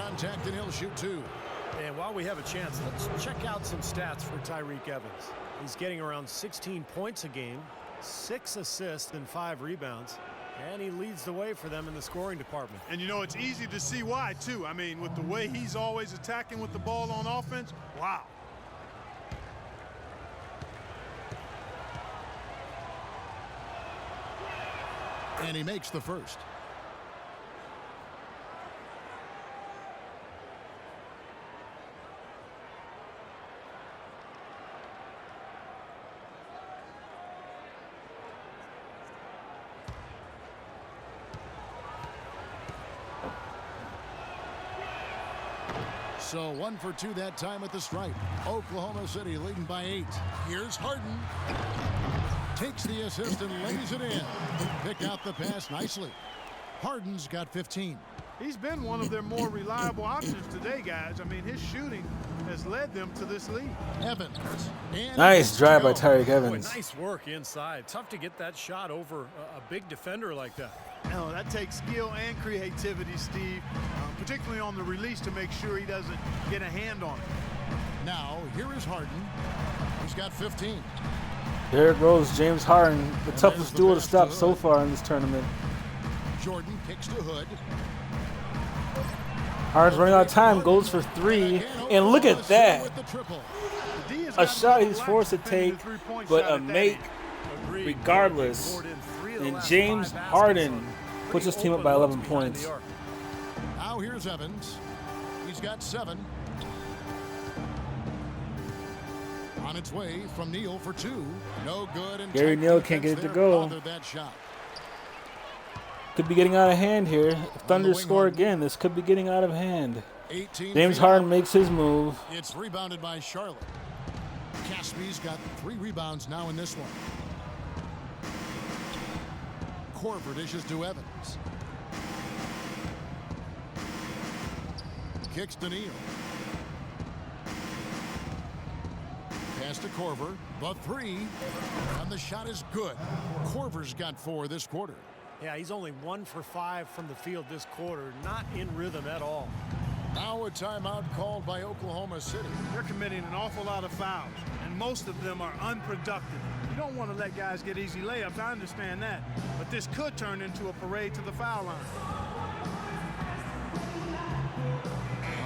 And while we have a chance, let's check out some stats for Tyreke Evans. He's getting around 16 points a game, 6 assists and 5 rebounds. And he leads the way for them in the scoring department. And, you know, it's easy to see why, too. I mean, with the way he's always attacking with the ball on offense, wow. And he makes the first. So 1 for 2 that time at the stripe. Oklahoma City leading by 8. Here's Harden. Takes the assist and lays it in. Pick out the pass nicely. Harden's got 15. He's been one of their more reliable options today, guys. I mean, his shooting has led them to this lead. Evans. Nice drive by Tyreke Evans. Boy, nice work inside. Tough to get that shot over a big defender like that. No, that takes skill and creativity, Steve, particularly on the release to make sure he doesn't get a hand on it. Now, here is Harden. He's got 15. Derrick Rose, James Harden, the toughest duo to stop so far in this tournament. Jordan kicks to Hood. Harden's running out of time, goes for 3, and look at that. A shot he's forced to take, but a make regardless. And James Harden puts his team up by 11 points. Now here's Evans. He's got 7. On its way from Neal for 2. No good. And Gary Neal can't get it to go. That shot. Could be getting out of hand here. If Thunder score again, this could be getting out of hand. James Harden makes his move. It's rebounded by Charlotte. Caspi's got 3 rebounds now in this one. Korver dishes to Evans. Kicks to Neal. Pass to Korver. The 3. And the shot is good. Korver's got 4 this quarter. Yeah, he's only 1 for 5 from the field this quarter. Not in rhythm at all. Now a timeout called by Oklahoma City. They're committing an awful lot of fouls, and most of them are unproductive. You don't want to let guys get easy layups. I understand that. But this could turn into a parade to the foul line.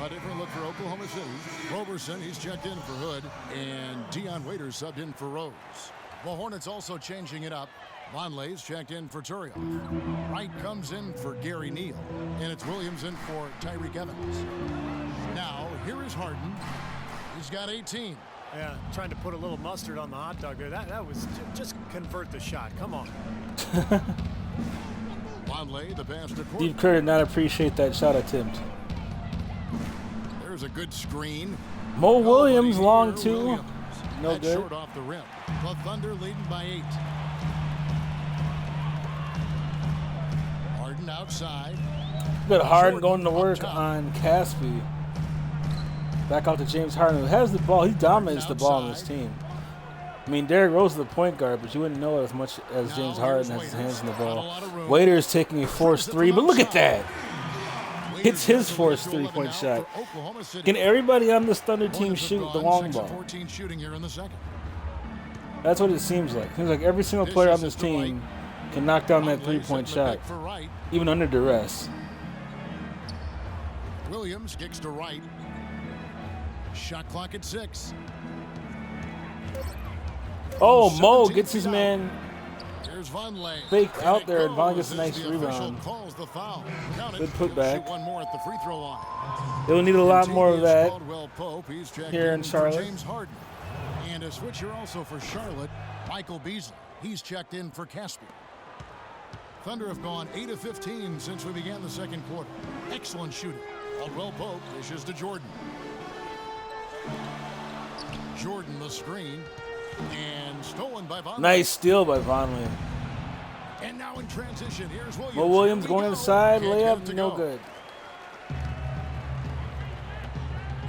A different look for Oklahoma City. Roberson, he's checked in for Hood, and Dion Waiters subbed in for Rose. The Hornets also changing it up. Vonleh's checked in for Turiel. Wright comes in for Gary Neal, and it's Williams in for Tyreke Evans. Now, here is Harden. He's got 18. Yeah, trying to put a little mustard on the hot dog there. That was just convert the shot. Come on. Vonleh, the pass to Steve Kerr did not appreciate that shot attempt. There's a good screen. Mo Williams, long 2. No good. Short off the rim. The Thunder leading by 8. Harden outside. Good Harden going to work on Caspi. Back out to James Harden, who has the ball. He dominates the ball on this team. I mean, Derrick Rose is the point guard, but you wouldn't know it as much as James Harden has his hands on the ball. Waiters taking a forced 3, but look at that. Hits his forced 3-point shot. Can everybody on this Thunder team shoot the long ball? That's what it seems like. It seems like every single player on this team can knock down that 3-point shot, even under duress. Williams kicks to Wright. Shot clock at 6. Oh, Mo gets his man Here's Vonleh. faked out there, and Vonleh gets a nice rebound. Calls the foul. Good putback. One more at the free throw line. They'll need a lot more of that Pope. He's here in for Charlotte. James Harden. And a switcher also for Charlotte, Michael Beasley. He's checked in for Caspi. Thunder have gone 8 of 15 since we began the second quarter. Excellent shooting. Caldwell Pope dishes to Jordan. Jordan the screen. And stolen by Vonleh. Nice steal by Vonleh. And now in transition, here's Williams. Mo Williams going inside, Can't get it layup, to no go. good.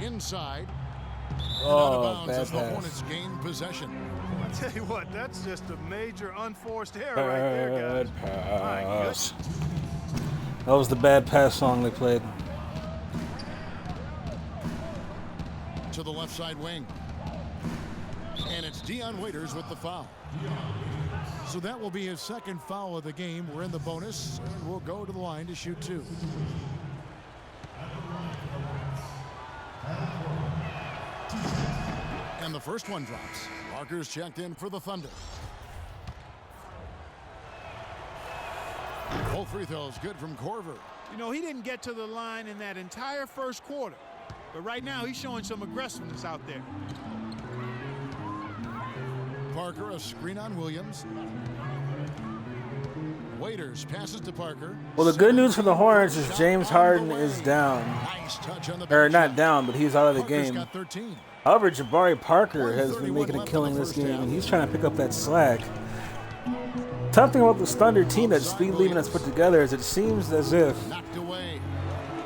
Inside. Oh, And out of bounds bad as the pass. Hornets gain possession. I tell you what, that's just a major unforced error right there, guys. My goodness. That was the bad pass song they played. To the left side wing. And it's Dion Waiters with the foul. So that will be his second foul of the game. We're in the bonus, and we'll go to the line to shoot 2. And the first one drops. Parker's checked in for the Thunder. Both free throws good from Corver. You know, he didn't get to the line in that entire first quarter. But right now, he's showing some aggressiveness out there. Parker, a screen on Williams. Waiters passes to Parker. Well, the good news for the Hornets is James Harden is down. Nice touch on the Or back not shot. down, but he's out of the Parker's game. got 13. However, Jabari Parker has been 1:31 making a left killing in the this first game, half. and he's trying to pick up that slack. Tough thing about this Thunder team that Speed Lehman has put together is it seems as if Knocked away.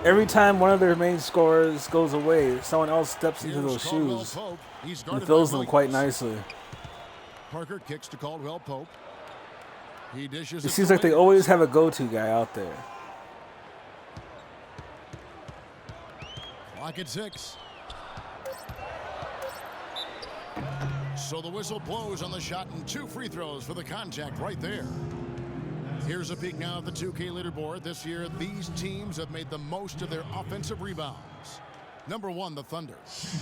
every time one of their main scorers goes away, someone else steps into Here's those Caldwell shoes Pope. He's and guarded fills by them quite Williams. nicely. Parker kicks to Caldwell Pope. He dishes It seems like they always have a go-to guy out there. Clock at 6. So the whistle blows on the shot and 2 free throws for the contact right there. Here's a peek now at the 2K leaderboard. This year, these teams have made the most of their offensive rebounds. Number 1, the Thunder.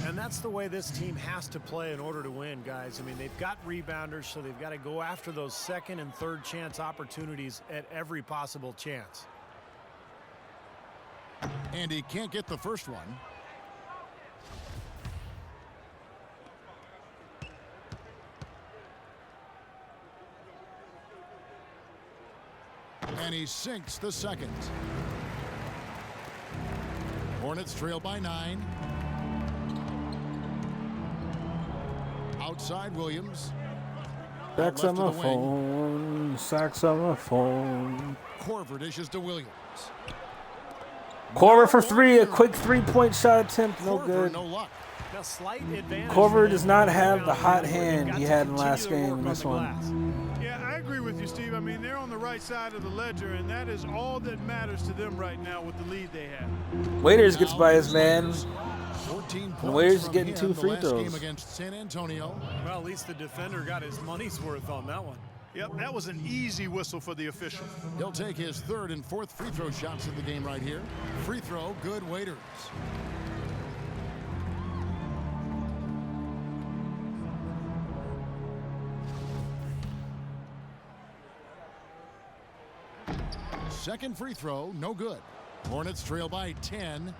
And that's the way this team has to play in order to win, guys. I mean, they've got rebounders, so they've got to go after those second and third chance opportunities at every possible chance. And he can't get the first one. And he sinks the second. Hornets trail by 9. Outside Williams. Sacks on my phone, sacks on my phone. Corver dishes to Williams. Corver for 3, a quick 3-point shot attempt, no Corver, good. no luck. Now, slight advantage Corver for does them not on the have the rebound hot where they've hand got he to had in continue last to game work in on this the one. glass. Yeah, I agree with you, Steve. I mean, they're on the right side of the ledger, and that is all that matters to them right now with the lead they have. Waiters gets by his man. 14 And Waiters is points getting from 2 him free the last throws. game against San Antonio. Well, at least the defender got his money's worth on that one. Yep, that was an easy whistle for the official. He'll take his 3rd and 4th free throw shots of the game right here. Free throw, good. Waiters. Second free throw, no good. Hornets trail by 10.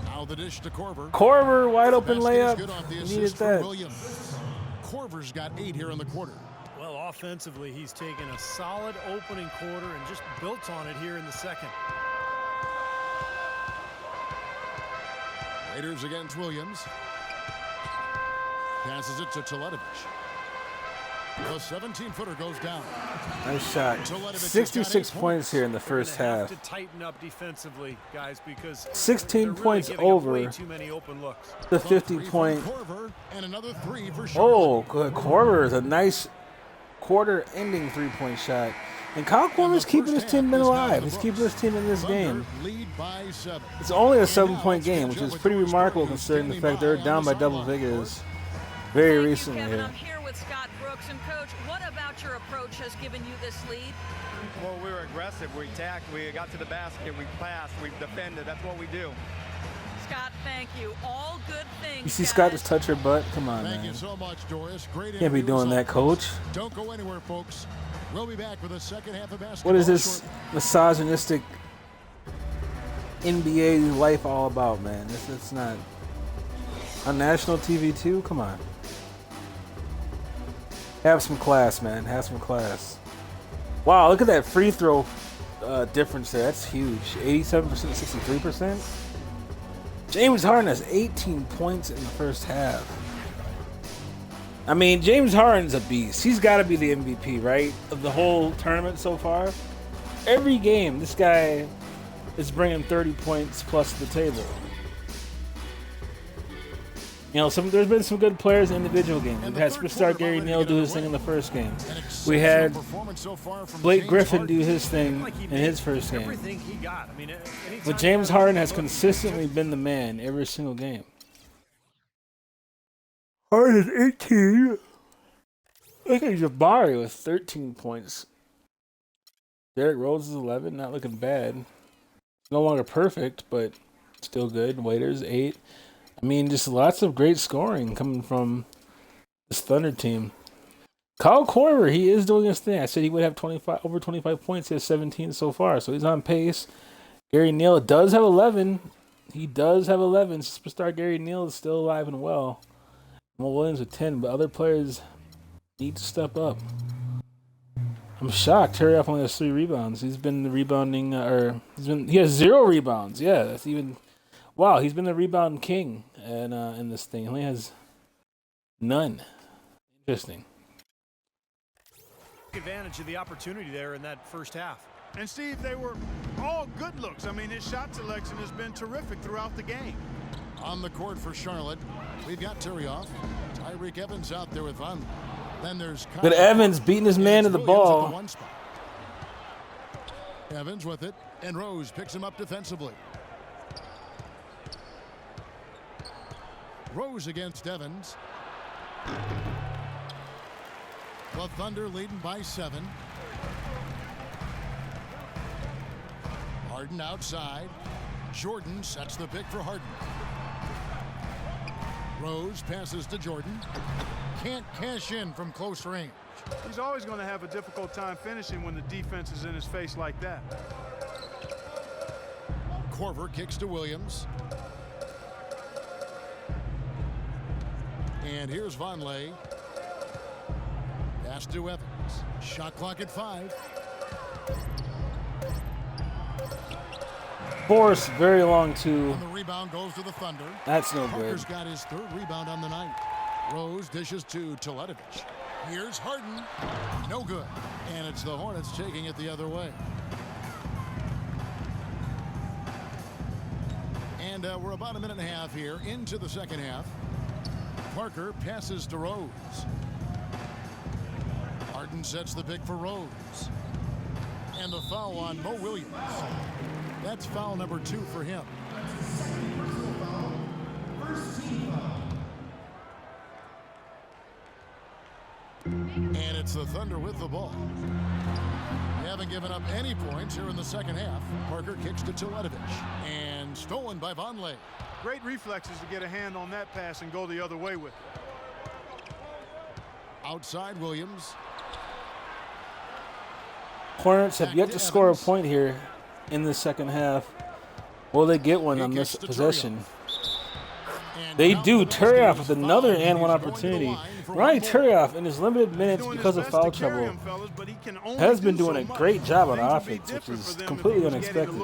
Now the dish to Corver. Corver, wide open Basket is layup. good off the He assist needed from that. Williams. Corver's got 8 here in the quarter. Well, offensively, he's taken a solid opening quarter and just built on it here in the second. Raiders against Williams. Passes it to Teletovic. The 17-footer goes down. Nice shot. 66 points here in the first half. To tighten up defensively, guys, because 16 they're really points giving up over way too many open looks. the 50-point. Corver and another 3 for Oh, good. Corver is a nice quarter-ending 3-point shot. And Kyle Korver's keeping his team alive. He's keeping his team in this game. Lead by 7. It's only a 7-point game, which is pretty remarkable considering the fact they're down by double figures very Thank recently you, Kevin. here. I'm here with Scott Brooks. And, Coach, what about your approach has given you this lead? Well, we were aggressive. We attacked. We got to the basket. We passed. We defended. That's what we do. Scott, thank you. All good things, You see guys. Scott just touch her butt? Come on, Thank you man. so much, Doris. Great Can't be interview doing as that, always. coach. Don't go anywhere, folks. We'll be back with the second half of basketball. What is this shortly. misogynistic NBA life all about, man? It's not on national TV too. Come on, have some class, man. Have some class. Wow, look at that free throw difference there. That's huge. 87%, 63%. James Harden has 18 points in the first half. I mean, James Harden's a beast. He's got to be the MVP, right? Of the whole tournament so far. Every game, this guy is bringing 30 points plus to the table. You know, there's been some good players in individual games. We've had superstar Gary Neal do his thing in the first game. We had Blake Griffin do his thing in his first game. But James Harden has consistently been the man every single game. Harden is 18. Look at Jabari with 13 points. Derrick Rose is 11, not looking bad. No longer perfect, but still good. Waiters 8. I mean, just lots of great scoring coming from this Thunder team. Kyle Korver, he is doing his thing. I said he would have over 25 points. He has 17 so far, so he's on pace. Gary Neal does have 11. He does have 11. Superstar Gary Neal is still alive and well. Mo Williams with 10, but other players need to step up. I'm shocked. Terry only has 3 rebounds. He's been the rebounding, he has 0 rebounds. Yeah, that's even. Wow, he's been the rebound king in this thing. He only has none. Interesting. Take advantage of the opportunity there in that first half. And Steve, they were all good looks. I mean, his shot selection has been terrific throughout the game. On the court for Charlotte, we've got Tyrioff. Tyreek Evans out there with Von. Then there's But Evans beating his man to the ball. Evans with it, and Rose picks him up defensively. Rose against Evans. The Thunder leading by 7. Harden outside. Jordan sets the pick for Harden. Rose passes to Jordan. Can't cash in from close range. He's always going to have a difficult time finishing when the defense is in his face like that. Korver kicks to Williams. And here's Vonleh. Pass to Evans. Shot clock at 5. Force very long too. And the rebound goes to the Thunder. That's no Parker's good. got his 3rd rebound on the night. Rose dishes to Teletovic. Here's Harden. No good. And it's the Hornets taking it the other way. And we're about a minute and a half here into the second half. Parker passes to Rose. Harden sets the pick for Rose. And the foul on Mo Williams. That's foul number 2 for him. And it's the Thunder with the ball. They haven't given up any points here in the second half. Parker kicks to Teletovic. And stolen by Vonleh. Great reflexes to get a hand on that pass and go the other way with it. Outside Williams. Hornets have yet to score a point here in the second half. Will they get one on this possession? They do. Tyrioff with another and one opportunity. Ronnie Tyrioff in his limited minutes because of foul trouble has been doing a great job on offense, which is completely unexpected.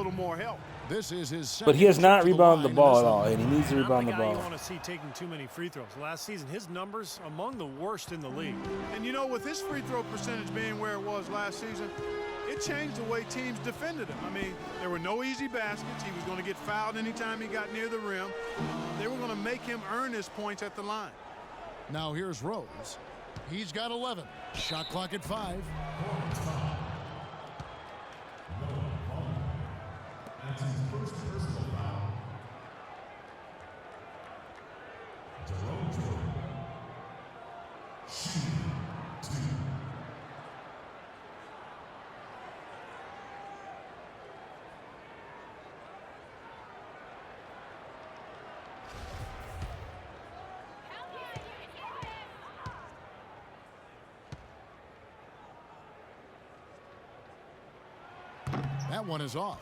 This is his But he has not rebounded the ball at all, and he needs to rebound the ball. You want to see taking too many free throws. Last season, his numbers among the worst in the league. And you know, with his free throw percentage being where it was last season, it changed the way teams defended him. I mean, there were no easy baskets. He was going to get fouled anytime he got near the rim. They were going to make him earn his points at the line. Now here's Rose. He's got 11. Shot clock at 5. That's his first personal foul. That one is off.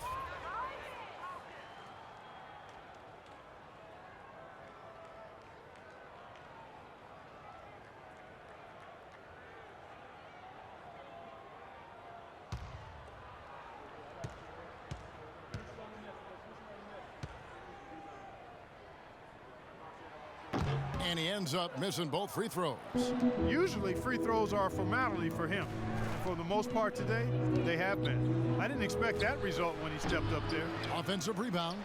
And he ends up missing both free throws. Usually free throws are a formality for him. For the most part today, they have been. I didn't expect that result when he stepped up there. Offensive rebound.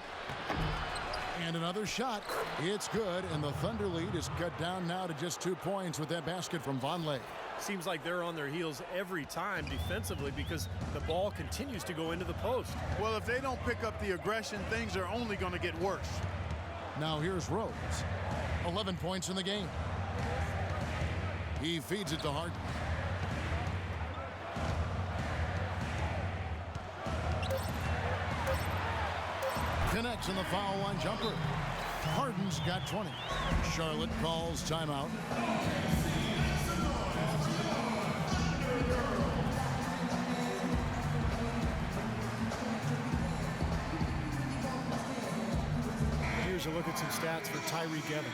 And another shot. It's good, and the Thunder lead is cut down now to just 2 points with that basket from Vonleh. Seems like they're on their heels every time defensively because the ball continues to go into the post. Well, if they don't pick up the aggression, things are only going to get worse. Now here's Rose. 11 points in the game. He feeds it to Harden. Connects on the foul line jumper. Harden's got 20. Charlotte calls timeout. Here's a look at some stats for Tyreke Evans.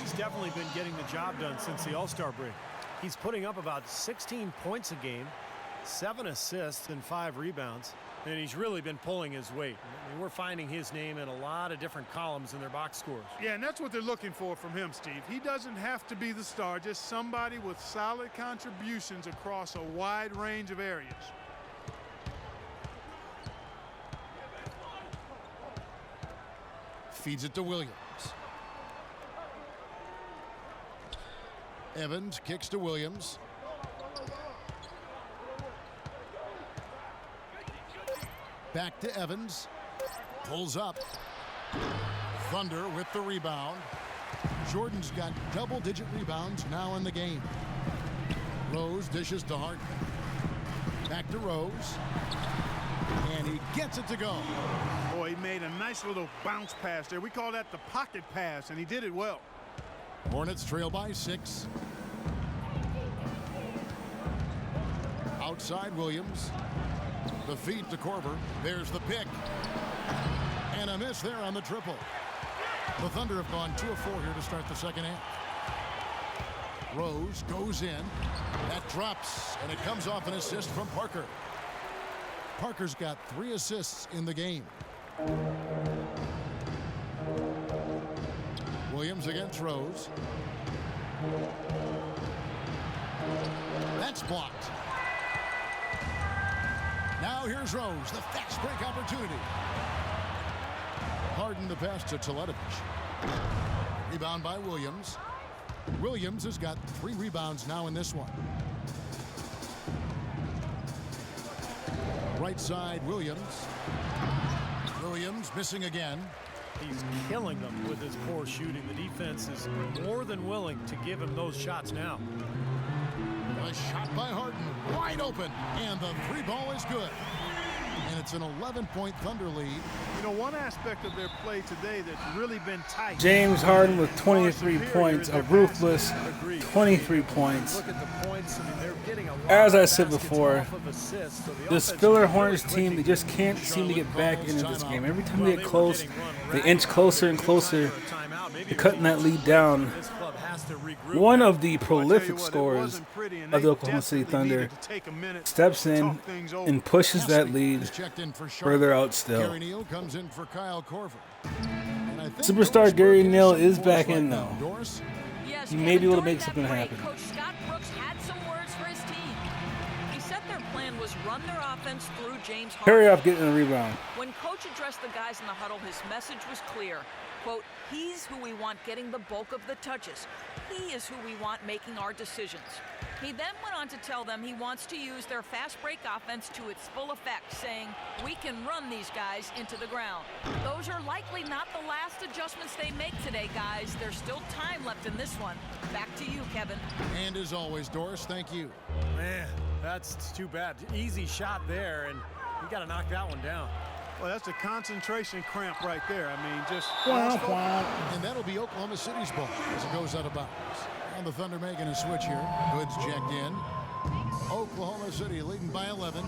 He's definitely been getting the job done since the All-Star break. He's putting up about 16 points a game, 7 assists and 5 rebounds, and he's really been pulling his weight. I mean, we're finding his name in a lot of different columns in their box scores. Yeah, and that's what they're looking for from him, Steve. He doesn't have to be the star, just somebody with solid contributions across a wide range of areas. Feeds it to Williams. Evans kicks to Williams. Back to Evans. Pulls up. Thunder with the rebound. Jordan's got double-digit rebounds now in the game. Rose dishes to Harden. Back to Rose. And he gets it to go. Boy, he made a nice little bounce pass there. We call that the pocket pass, and he did it well. Hornets trail by 6. Outside Williams. The feed to Korver. There's the pick. And a miss there on the triple. The Thunder have gone 2 of 4 here to start the second half. Rose goes in. That drops, and it comes off an assist from Parker. Parker's got 3 assists in the game. Williams against Rose. That's blocked. Now here's Rose, the fast break opportunity. Harden the pass to Teletovic. Rebound by Williams. Williams has got 3 rebounds now in this one. Right side, Williams. Williams missing again. He's killing them with his poor shooting. The defense is more than willing to give him those shots now. A shot by Harden, wide open, and the 3 ball is good. And it's an 11-point Thunder lead. You know, one aspect of their play today that's really been tight. James Harden with 23 points, a ruthless 23 points. Look at the points. I mean, they're getting a lot As I of said baskets before, off of assists, so the this offense Filler is Hornets really team, they clicking. just can't seem to get back into this game. Every time Well, they they get were close, getting run they ragged. inch closer and closer For a timeout. Maybe to cutting that lead down. this club has to regroup. One of the Well, I tell you prolific what, it scorers wasn't pretty, and of the they Oklahoma City definitely Thunder needed to take a minute steps to in talk things over. and pushes that He's lead checked in for Charlotte. further out still. Gary Neal comes in for Kyle Korver. And I think Superstar Doris Gary Burke Neal some is force back right in, now. though. Doris? Yes, He Kevin, may be able to during make that something break, happen. Coach Scott Brooks had some words for his team. He said their plan was run their offense through James Harden. Hurry up getting a rebound. When Coach addressed the guys in the huddle, his message was clear. Quote, he's who we want getting the bulk of the touches. He is who we want making our decisions. He then went on to tell them he wants to use their fast break offense to its full effect, saying, we can run these guys into the ground. Those are likely not the last adjustments they make today, guys. There's still time left in this one. Back to you, Kevin. And as always, Doris, thank you. Man, that's too bad. Easy shot there, and you got to knock that one down. Well, that's a concentration cramp right there. I mean, just And that'll be Oklahoma City's ball as it goes out of bounds. And the Thunder making a switch here. Goods checked in. Oklahoma City leading by 11.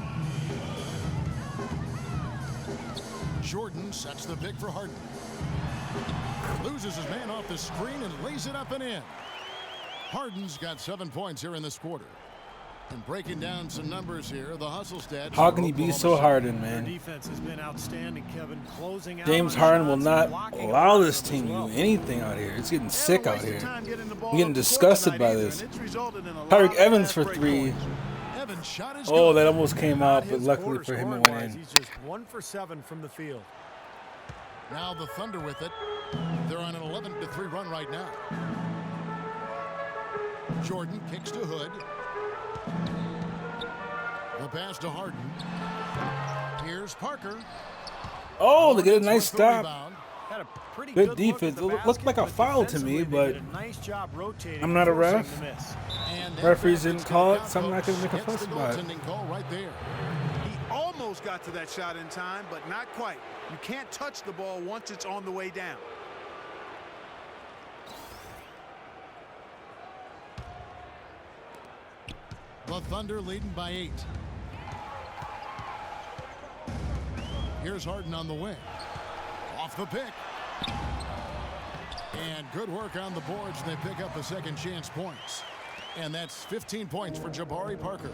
Jordan sets the pick for Harden. Loses his man off the screen and lays it up and in. Harden's got 7 points here in this quarter. And breaking down some numbers here, the hustle stats. How can he be so hardened, Their man? defense has been outstanding, Kevin. Closing out James on Harden will shots, not blocking allow on this them team as to well. do anything out here. It's getting sick out here. I'm I'm getting disgusted by this. Tyreek Evans for 3. Evans' shot is Oh, good. that almost came Not out, but his luckily quarter for him it scoring-wise, went in. He's just 1 for 7 from the field. Now the Thunder with it. They're on an 11-3 run right now. Jordan kicks to Hood. The pass to Harden. Here's Parker. Oh, they get a Hornets nice with the stop. rebound. Had a pretty Good look defense. at the It looked like a basket, foul to me, defensively, but they did a nice job rotating, I'm not a forcing ref. the miss. And that Referees basket's didn't call gonna it, count, so I'm not gonna folks. make a Gets fuss the about it. goaltending call right there. He almost got to that shot in time, but not quite. You can't touch the ball once it's on the way down. The Thunder leading by 8. Here's Harden on the wing. Off the pick. And good work on the boards. They pick up the second chance points. And that's 15 points for Jabari Parker.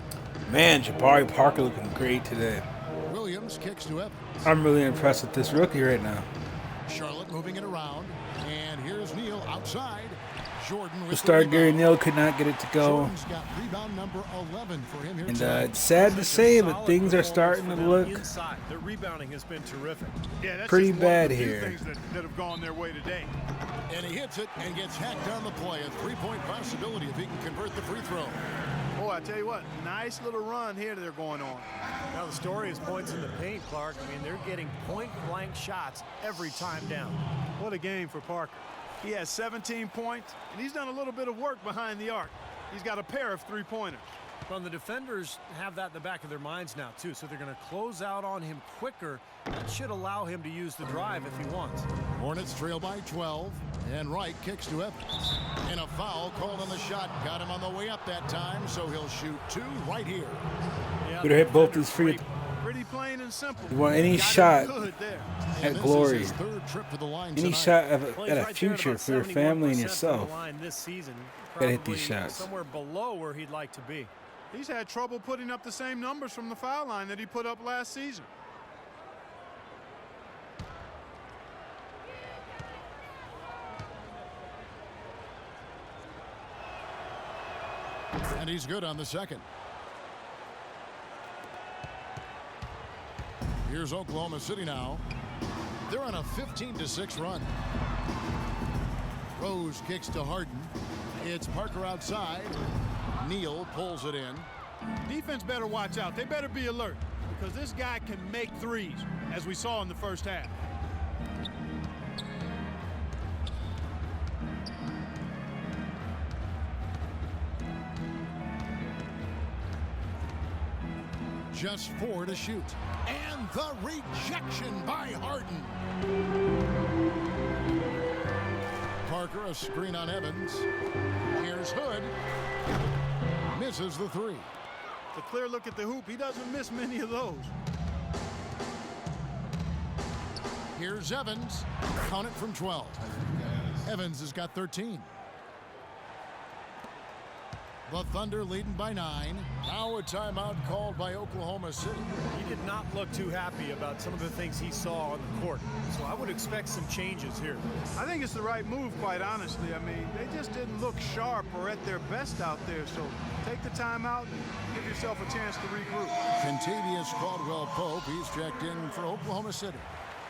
Man, Jabari Parker looking great today. Williams kicks to Evans. I'm really impressed with this rookie right now. Charlotte moving it around. And here's Neal outside. Jordan with The star the Gary rebound. Neal could not get it to go. Jordan's got rebound number 11 for him here And tonight. it's sad to say, but Solid things are performance starting for to them look inside. Their rebounding has been terrific. Yeah, that's pretty just one of bad the few here. things that have gone their way today. And he hits it and gets hacked on the play. A three-point possibility if he can convert the free throw. Boy, I tell you what, nice little run here they're going on. Now the story is points in the paint, Clark. I mean, they're getting point-blank shots every time down. What a game for Parker. He has 17 points, and he's done a little bit of work behind the arc. He's got a pair of three-pointers. Well, the defenders have that in the back of their minds now, too, so they're going to close out on him quicker. That should allow him to use the drive if he wants. Hornets trail by 12, and Wright kicks to Evans. And a foul called on the shot. Got him on the way up that time, so he'll shoot 2 right here. Yeah, Better hit both these free. Pretty plain and simple. You want any Got it shot good there. And at this glory. is his 3rd trip to the line Any tonight. shot Well, he's at a right there at future about for your family and 71% from yourself. the line this season. Gotta hit these Probably shots. somewhere below where he'd like to be. He's had trouble putting up the same numbers from the foul line that he put up last season. And he's good on the second. Here's Oklahoma City now. They're on a 15-6 run. Rose kicks to Harden. It's Parker outside. Neal pulls it in. Defense better watch out. They better be alert because this guy can make threes, as we saw in the first half. Just 4 to shoot. And the rejection by Harden. Parker, a screen on Evans. Here's Hood. Misses the 3. The clear look at the hoop. He doesn't miss many of those. Here's Evans. Count it from 12. Evans has got 13. The Thunder leading by 9. Now a timeout called by Oklahoma City. He did not look too happy about some of the things he saw on the court. So I would expect some changes here. I think it's the right move, quite honestly. I mean, they just didn't look sharp or at their best out there. So take the timeout and give yourself a chance to regroup. Kentavious Caldwell-Pope, he's checked in for Oklahoma City.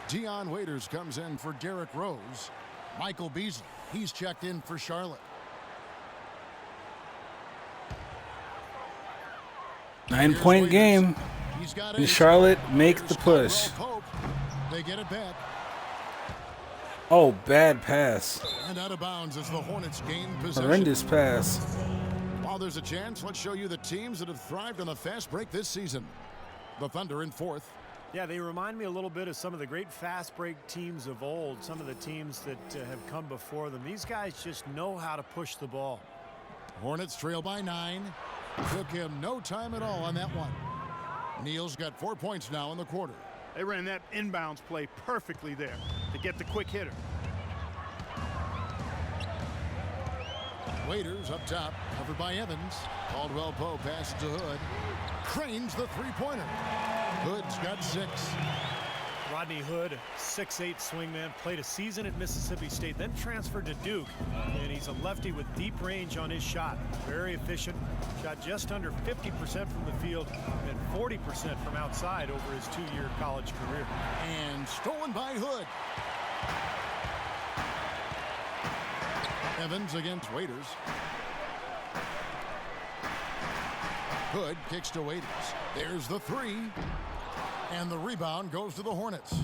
Dion Waiters comes in for Derrick Rose. Michael Beasley, he's checked in for Charlotte. 9-point game. He's got And ace. Charlotte make the Here's push. Caldwell-Pope. They get it back. Oh, bad pass. And out of bounds as the Hornets gain possession. Horrendous pass. While there's a chance, let's show you the teams that have thrived on the fast break this season. The Thunder in 4th. Yeah, they remind me a little bit of some of the great fast break teams of old, some of the teams that have come before them. These guys just know how to push the ball. Hornets trail by 9. Took him no time at all on that one. Neal's got 4 points now in the quarter. They ran that inbounds play perfectly there to get the quick hitter. Waiters up top, covered by Evans. Caldwell Pope passes to Hood. Cranes the three-pointer. Hood's got 6. Rodney Hood, 6'8" swingman, played a season at Mississippi State, then transferred to Duke, and he's a lefty with deep range on his shot. Very efficient, shot just under 50% from the field and 40% from outside over his 2-year college career. And stolen by Hood. Evans against Waiters. Hood kicks to Waiters. There's the 3. And the rebound goes to the Hornets.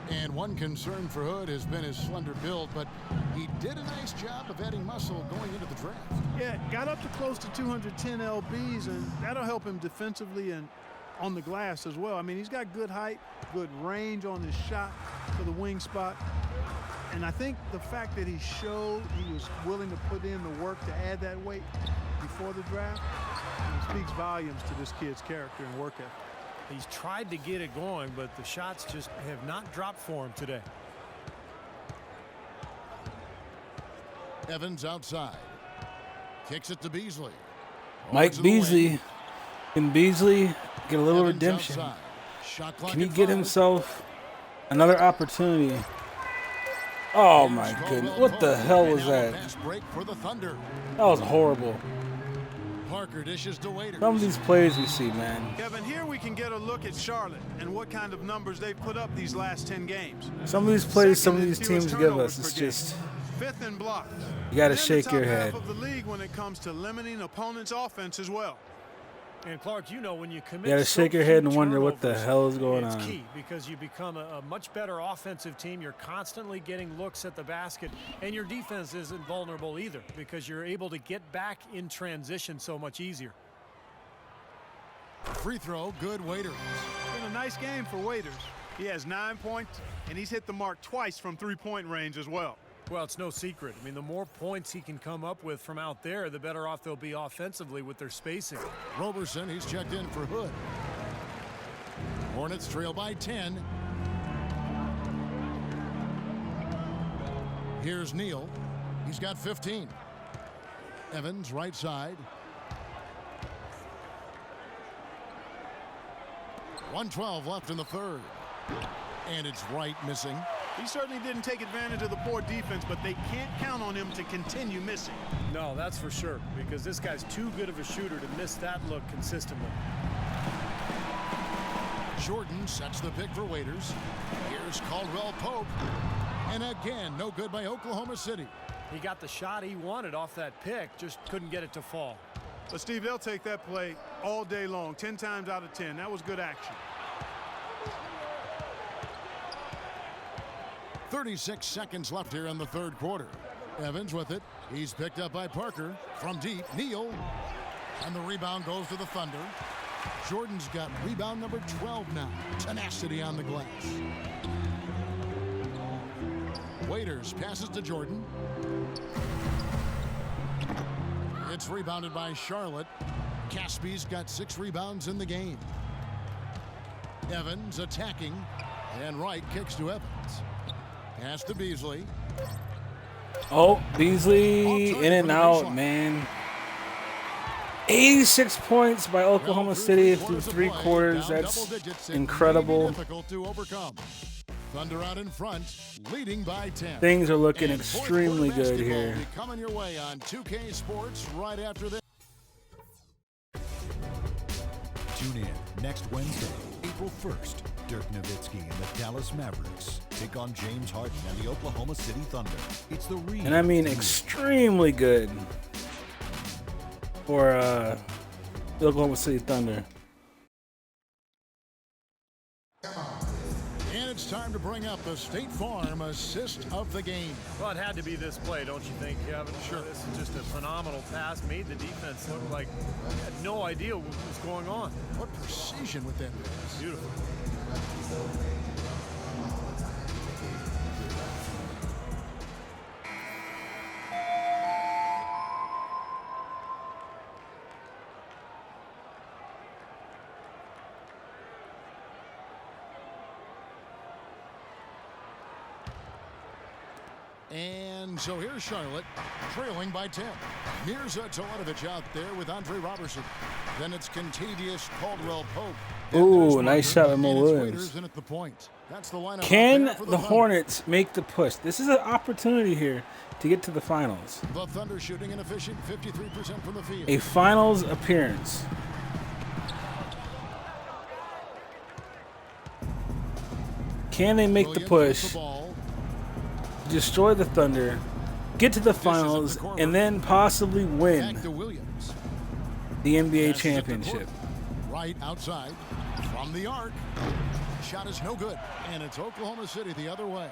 And one concern for Hood has been his slender build, but he did a nice job of adding muscle going into the draft. Yeah, got up to close to 210 lbs, and that'll help him defensively and on the glass as well. I mean, he's got good height, good range on his shot for the wing spot. And I think the fact that he showed he was willing to put in the work to add that weight before the draft speaks volumes to this kid's character and work ethic. He's tried to get it going, but the shots just have not dropped for him today. Evans outside. Kicks it to Beasley. Mike Beasley. Can Beasley get a little Evans redemption? outside. Shot clock Can he at get 5. himself another opportunity? Oh my Here's goodness. Caldwell What the Pope. hell And was now a that? fast break for the Thunder. That was horrible. Parker dishes to Waiters. Some of these players we see, man. Kevin, here we can get a look at Charlotte and what kind of numbers they've put up these last 10 games. Some of these plays, some of Second in these fewest teams give turnovers us, it's per game. just, 5th in blocks. you got to And shake the your top half head. of the league when it comes to limiting opponents' offense as well. And Clark, you know, when you commit, You gotta so shake your few head and wonder what the turnovers, hell is going it's on. key because you become a much better offensive team. You're constantly getting looks at the basket, and your defense isn't vulnerable either because you're able to get back in transition so much easier. Free throw, good. Waiters. Been a nice game for Waiters. He has 9 points, and he's hit the mark twice from three-point range as well. Well, it's no secret. I mean, the more points he can come up with from out there, the better off they'll be offensively with their spacing. Roberson, he's checked in for Hood. Hornets trail by 10. Here's Neal. He's got 15. Evans, right side. 1:12 left in the third. And it's Wright missing. He certainly didn't take advantage of the poor defense, but they can't count on him to continue missing. No, that's for sure, because this guy's too good of a shooter to miss that look consistently. Jordan sets the pick for Waiters. Here's Caldwell Pope. And again, no good by Oklahoma City. He got the shot he wanted off that pick, just couldn't get it to fall. But, Steve, they'll take that play all day long, 10 times out of 10. That was good action. 36 seconds left here in the third quarter. Evans with it. He's picked up by Parker. From deep, Neal. And the rebound goes to the Thunder. Jordan's got rebound number 12 now. Tenacity on the glass. Waiters passes to Jordan. It's rebounded by Charlotte. Caspy's got 6 rebounds in the game. Evans attacking. And Wright kicks to Evans. Pass to Beasley. Oh, Beasley in and out, man. 86 points by Oklahoma City through 3 quarters. That's incredible. Difficult to overcome. Thunder out in front, leading by 10. Things are looking And fourth extremely quarter good basketball here. will be coming your way on 2K Sports right after this. Tune in next Wednesday, April 1st. Dirk Nowitzki and the Dallas Mavericks take on James Harden and the Oklahoma City Thunder. It's the real. And I mean extremely good for the Oklahoma City Thunder. And it's time to bring up the State Farm assist of the game. Well, it had to be this play, don't you think, Kevin? Sure. This is just a phenomenal pass. Made the defense look like they had no idea what was going on. What precision with that pass. Beautiful. And so here's Charlotte, trailing by 10. Mirza Teletovic out there with Andre Robertson. Then it's Contavious Caldwell-Pope. Ooh, nice shot by Mo Williams. In at the point. That's the lineup Can out there for the Thunder. Hornets make the push? This is an opportunity here to get to the finals. The Thunder shooting an efficient 53% from the field. A finals appearance. Can they make the push, destroy the Thunder, get to the finals, and then possibly win the NBA championship? Right outside from the arc. Shot is no good, and it's Oklahoma City the other way.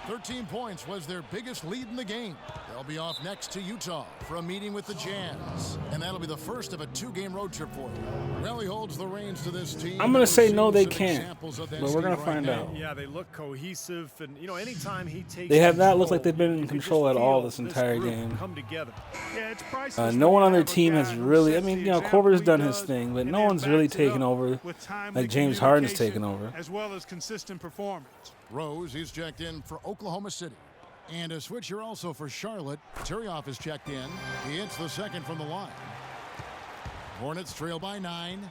13 points was their biggest lead in the game. They'll be off next to Utah for a meeting with the Jazz, and that'll be the first of a 2-game road trip for them. Well, he holds the reins to this team. I'm going to say no, they can't, but we're going to find out. Yeah, they look cohesive, and anytime he takes They have not looked control, like they've been in you can control just at all feel this entire group game. come together. Yeah, it's priceless No when one you on their have a team guy has who really, sets the example Korver's he done his does, thing, but and no then one's really backs it taken up over with timely like James Harden's communication taken over. as well as consistent performance. Rose, he's checked in for Oklahoma City. And a switcher also for Charlotte. Tyrioff is checked in. He hits the second from the line. Hornets trail by 9.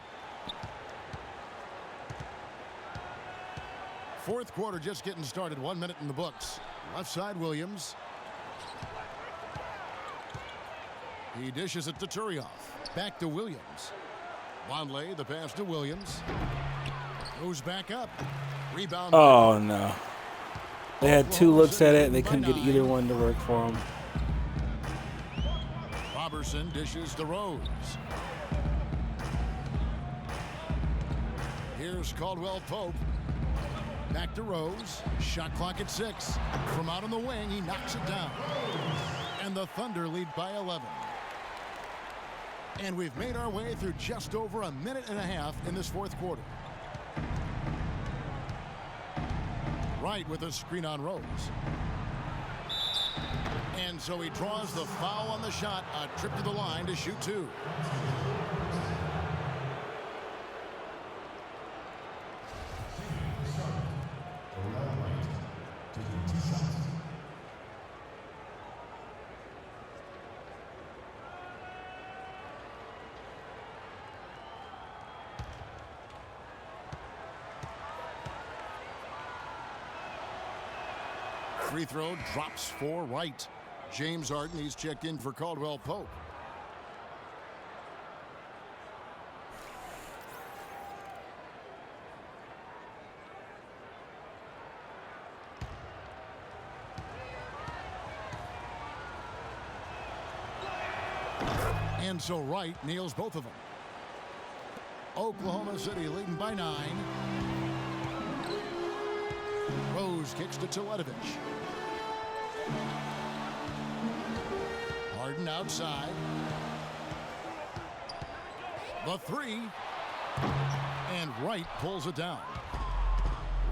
Fourth quarter just getting started. 1 minute in the books. Left side, Williams. He dishes it to Tyrioff. Back to Williams. Wanley, the pass to Williams. Goes back up. Rebound. Oh, no. They had 2 looks at it, and they couldn't get either one to work for them. Robertson dishes to Rose. Here's Caldwell-Pope. Back to Rose. Shot clock at 6. From out on the wing, he knocks it down. And the Thunder lead by 11. And we've made our way through just over a minute and a half in this fourth quarter. Right with a screen on Rose. And so he draws the foul on the shot. A trip to the line to shoot 2. Free throw drops for Wright. James Harden, he's checked in for Caldwell-Pope. And so Wright nails both of them. Oklahoma City leading by 9. Rose kicks to Teletovic. Harden outside. The 3. And Wright pulls it down.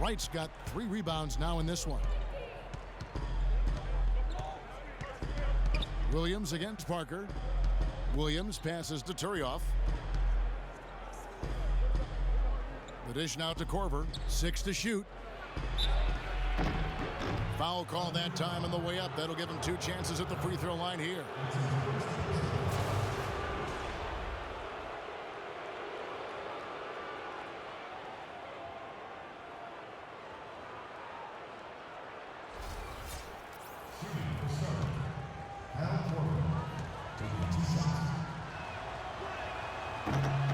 Wright's got 3 rebounds now in this one. Williams against Parker. Williams passes to Tyrioff. The dish now to Korver. 6 to shoot. Foul call that time on the way up. That'll give him 2 chances at the free throw line here.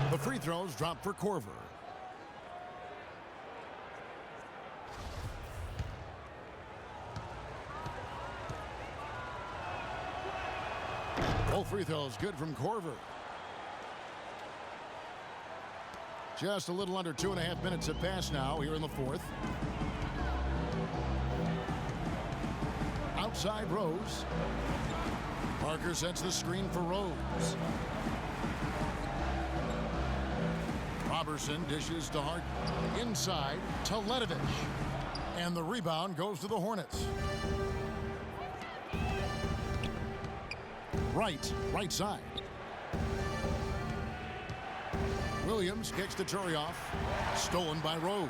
The free throws drop for Korver. Both free throws good from Korver. Just a little under 2.5 minutes have passed now here in the fourth. Outside Rose. Parker sets the screen for Rose. Robertson dishes to Harden. Inside, Teletovic. And the rebound goes to the Hornets. Right side. Williams kicks to Tyrioff. Stolen by Rose.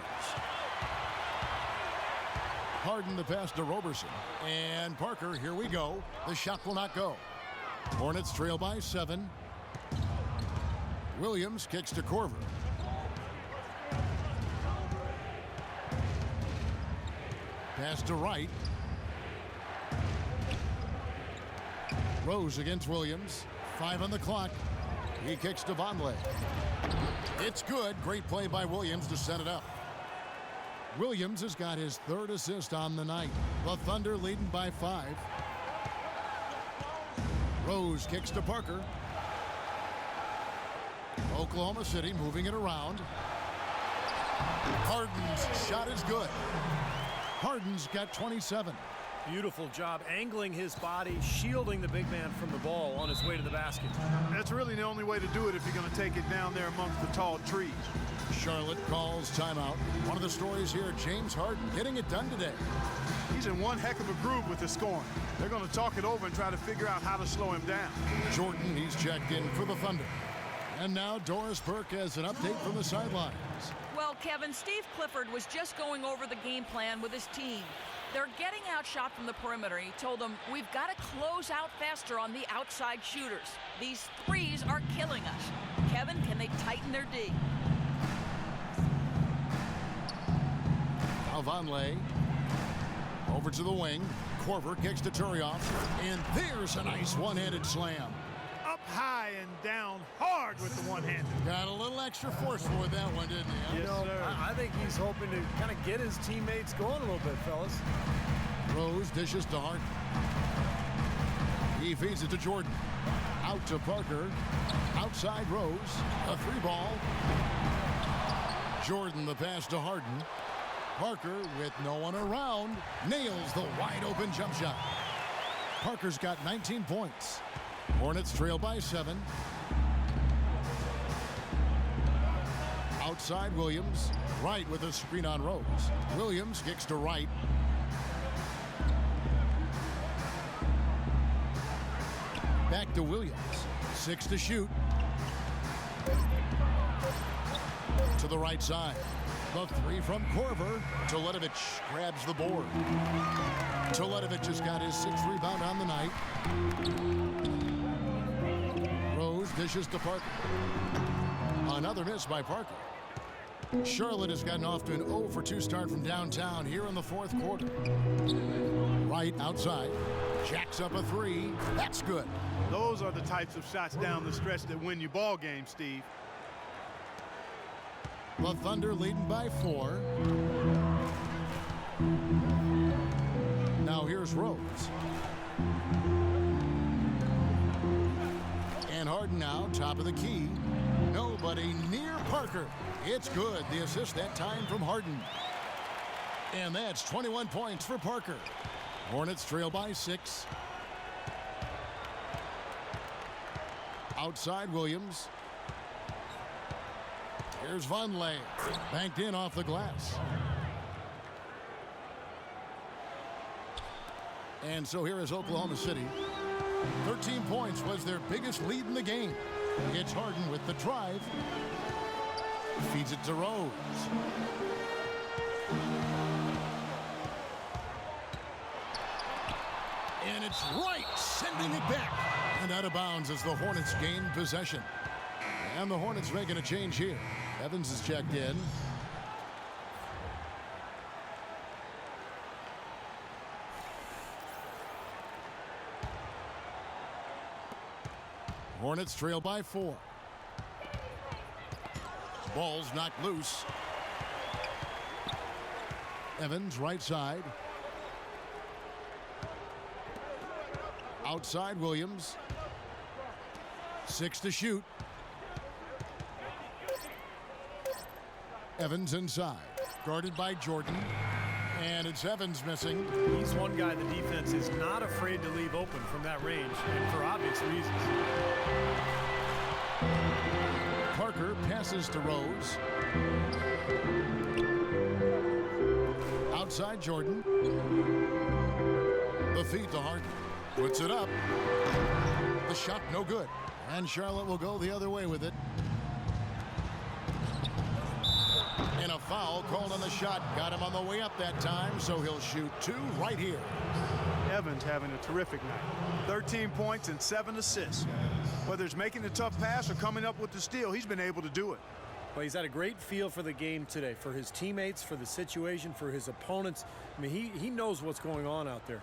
Harden the pass to Roberson. And Parker, here we go. The shot will not go. Hornets trail by 7. Williams kicks to Corver. Pass to Wright. Rose against Williams. 5 on the clock. He kicks to Vonleh. It's good. Great play by Williams to set it up. Williams has got his 3rd assist on the night. The Thunder leading by 5. Rose kicks to Parker. Oklahoma City moving it around. Harden's shot is good. Harden's got 27. Beautiful job angling his body, shielding the big man from the ball on his way to the basket. That's really the only way to do it if you're going to take it down there amongst the tall trees. Charlotte calls timeout. One of the stories here, James Harden getting it done today. He's in one heck of a groove with the scoring. They're going to talk it over and try to figure out how to slow him down. Jordan, he's checked in for the Thunder. And now Doris Burke has an update from the sidelines. Well, Kevin, Steve Clifford was just going over the game plan with his team. They're getting outshot from the perimeter. He told them, we've got to close out faster on the outside shooters. These threes are killing us. Kevin, can they tighten their D? Now Vonleh over to the wing. Corver kicks to Turioff. And there's a nice one-handed slam. Up high and down hard with the one-hander. Got a little extra forceful with that one, didn't he? Yes, sir. I think he's hoping to kind of get his teammates going a little bit, fellas. Rose dishes to Harden. He feeds it to Jordan. Out to Parker. Outside Rose. A 3-ball. Jordan the pass to Harden. Parker with no one around nails the wide open jump shot. Parker's got 19 points. Hornets trail by 7. Outside Williams. Wright with a screen on Rose. Williams kicks to Wright. Back to Williams. 6 to shoot. To the right side. The 3 from Corver. Teletovic grabs the board. Teletovic has got his 6th rebound on the night. Rose dishes to Parker. Another miss by Parker. Charlotte has gotten off to an 0 for 2 start from downtown here in the 4th quarter. Wright outside. Jacks up a 3. That's good. Those are the types of shots down the stretch that win you ball games, Steve. The Thunder leading by 4. Now here's Rose. And Harden now, top of the key. Nobody near Parker. It's good. The assist that time from Harden. And that's 21 points for Parker. Hornets trail by 6. Outside Williams. Here's Vonleh. Banked in off the glass. And so here is Oklahoma City. 13 points was their biggest lead in the game. It's Harden with the drive. Feeds it to Rose. And it's Wright sending it back. And out of bounds as the Hornets gain possession. And the Hornets making a change here. Evans is checked in. Hornets trail by 4. Ball's knocked loose. Evans right side. Outside Williams. 6 to shoot. Evans inside. Guarded by Jordan. And it's Evans missing. He's one guy the defense is not afraid to leave open from that range, and for obvious reasons. Parker passes to Rose. Outside Jordan. The feed to Harden. Puts it up. The shot no good. And Charlotte will go the other way with it. And a foul called on the shot. Got him on the way up that time, so he'll shoot 2 right here. Evans having a terrific night. 13 points and 7 assists. Whether it's making the tough pass or coming up with the steal, he's been able to do it. Well, he's had a great feel for the game today, for his teammates, for the situation, for his opponents. I mean, he knows what's going on out there.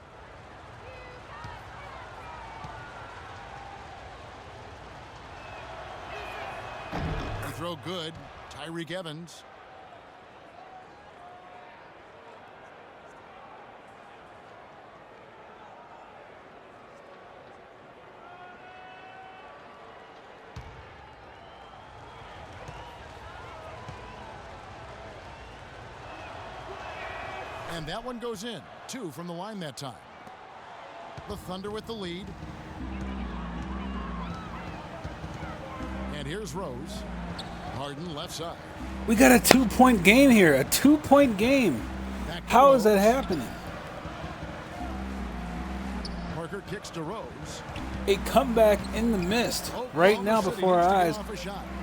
Free throw good. Tyreek Evans. And that one goes in. 2 from the line that time. The Thunder with the lead. And here's Rose. Harden left side. We got a 2-point game here. A 2-point game. How is that happening? Parker kicks to Rose. A comeback in the mist right now before our eyes.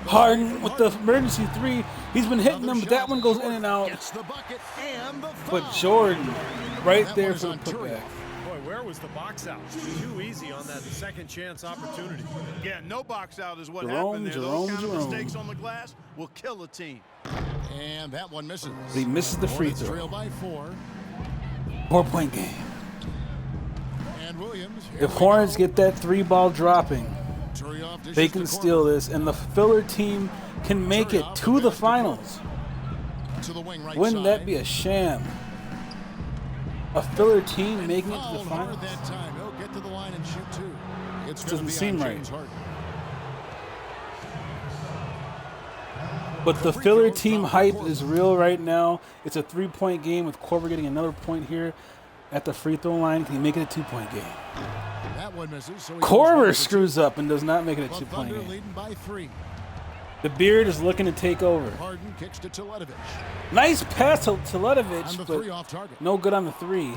Harden with the emergency 3. He's been hitting them, but that one goes in and out. But Jordan right there for the putback. Boy, where was the box out? Too easy on that second chance opportunity. Yeah, no box out is what Jerome, happened there. Jerome, Those kind Jerome. of mistakes on the glass will kill a team. And that one misses. He misses the free Hornets throw. trail by 4. 4-point game. And Williams. If Hornets get that 3-ball dropping, they can steal this, and the filler team can make it to the finals. To the wing right Wouldn't side. that be a sham? A filler team making it to the Fouled hard finals? that time. He'll get to the line and shoot 2. It's Doesn't gonna be seem on right. James Harden. But the filler team hype is real right now. It's a 3-point game with Korver getting another point here at the free throw line. Can he make it a 2-point game? That one misses. So he Korver goes screws up and does not make it a the 2-point Thunder game. leading by 3. The Beard is looking to take over. Harden kicks to Teletovic. Nice pass to On Teletovic, the but 3 off target. no good on the 3.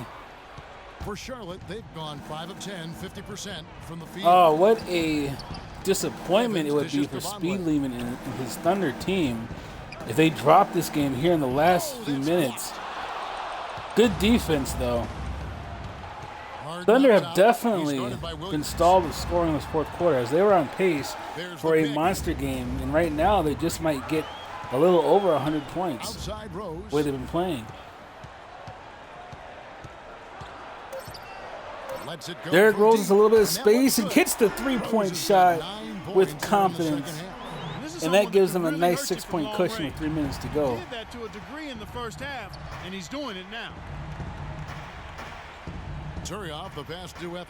For Charlotte, they've gone 5 of 10, 50% from the field. Oh, what a disappointment it would be for Speed Lehman and his Thunder team if they drop this game here in the last few minutes. Good defense, though. Thunder have definitely been stalled with scoring in this 4th quarter as they were on pace for a monster game, and right now they just might get a little over 100 points Outside Rose. the way they've been playing. Lets it go Derrick from Rose deep. is a little bit of And that one's space and good. hits the 3-point Rose has got shot 9 points with in the confidence. second half. And that gives them a nice 6-point cushion with 3 minutes to He go. did that to a degree in the first half, and he's doing it now. Turioff, the pass to Evans.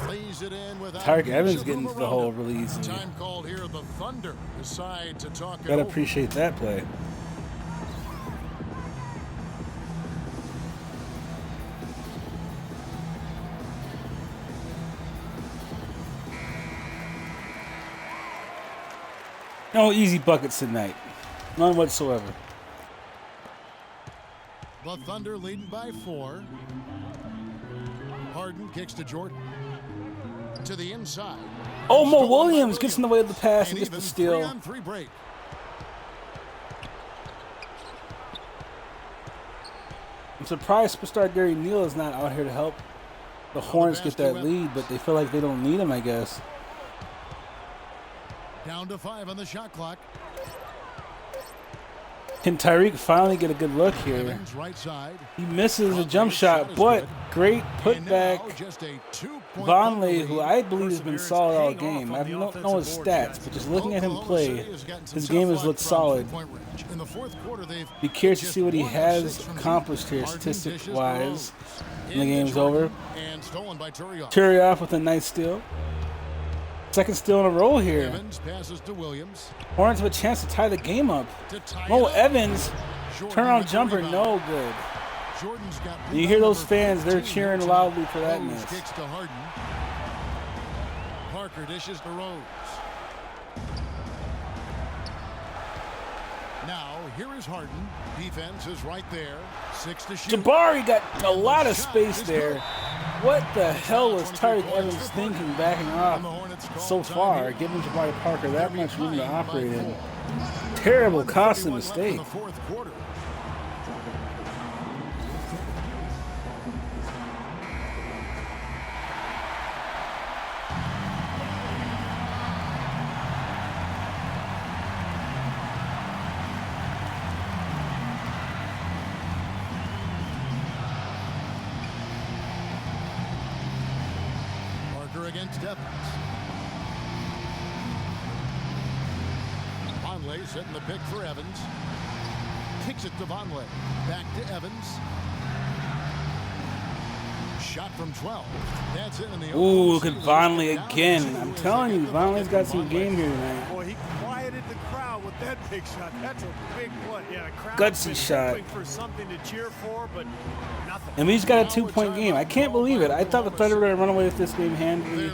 Lays it in without Tyreek use. Evans Should getting move the around whole him. release. Time called here. The Thunder decide to talk it Gotta over. appreciate that play. No easy buckets tonight. None whatsoever. The Thunder leading by 4. Harden kicks to Jordan. To the inside. Oh, Mo Stolen by Williams gets in the way of the pass and gets the even steal. 3-on-3 break. I'm surprised superstar Gary Neal is not out here to help the Hornets get that lead, but they feel like they don't need him, I guess. Down to 5 on the shot clock. Can Tyreek finally get a good look here? Evans right side. He misses a Conley's jump shot, is but good. great And now putback. just a 2-point Vonleh, lead. who I believe has been solid all Perseverance paying game. off I on the don't know his offensive board, stats, guys. but just looking at him Oklahoma play, City has gotten some his tough game has luck looked from solid. three-point range. In the 4th quarter, they've Be curious to just see what he 1 of has 6 from deep. accomplished here Harden dishes to statistic-wise Rose. when the game's over. And stolen by Turioff. Turioff with a nice steal. Second steal in a row here. Evans passes to Williams. Hornets have a chance to tie the game up. To tie Mo it up. Evans, Jordan turnaround with the jumper, rebound. no good. Jordan's got And you hear rebound those number fans, they're 15 cheering here loudly for tonight. that Rose miss. kicks to Harden. Parker dishes to Rose. Now, here is Harden. Defense is right there. 6 to shoot. Jabari got a lot of Shot space is there. good. What the hell was 23 Tyreek points Evans for thinking Parker. backing And the off? Hornets so far, giving Jabari Parker that much room to operate in. Terrible, costly mistake. Against Evans. Vonleh setting the pick for Evans. Kicks it to Vonleh. Back to Evans. Shot from 12. That's it in the Ooh, look at Vonleh again. I'm telling you, Vonleh's got some game here tonight. Boy, he quieted the crowd with that big shot. That's a big play. Yeah, the crowd Gutsy shot. for something to cheer for, but nothing. And he's got a 2-point game. I can't believe it. I thought the Thunder were going to run away with this game handily.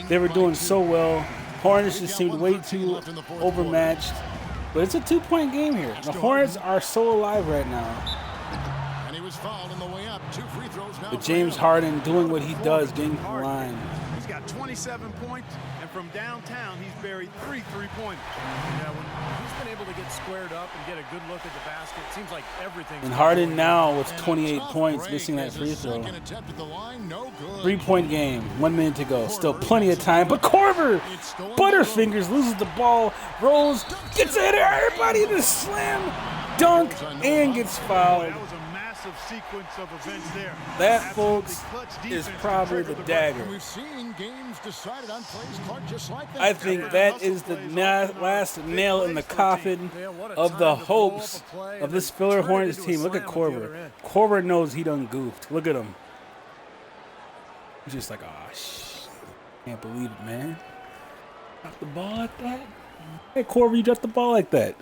They were doing so well. Hornets just seemed way too overmatched. But it's a 2-point game here. The Hornets are so alive right now. And he was fouled on the way up. 2 free throws now. But James Harden doing what he does, getting to the line. He's got 27 points, and from downtown, he's buried 3 3-pointers. Yeah, when he's been able to get squared up and get a good look at the basket, it seems like everything. And Harden now with 28 points, missing that free throw. 3-point game, 1 minute to go. Still plenty of time. But Korver, Butterfingers loses the ball. Rolls, gets ahead of everybody in the slam, dunk, and gets fouled. That was a massive sequence of events there. That, folks, is probably the dagger. We've seen games decided on plays, Clark, just like that. I think that is the last nail in the coffin of the hopes of this Filler Hornets team. Look at Korver. Korver knows he done goofed. Look at him. He's just like, oh, can't believe it, man. Drop the ball like that? Hey, Korver, you dropped the ball like that.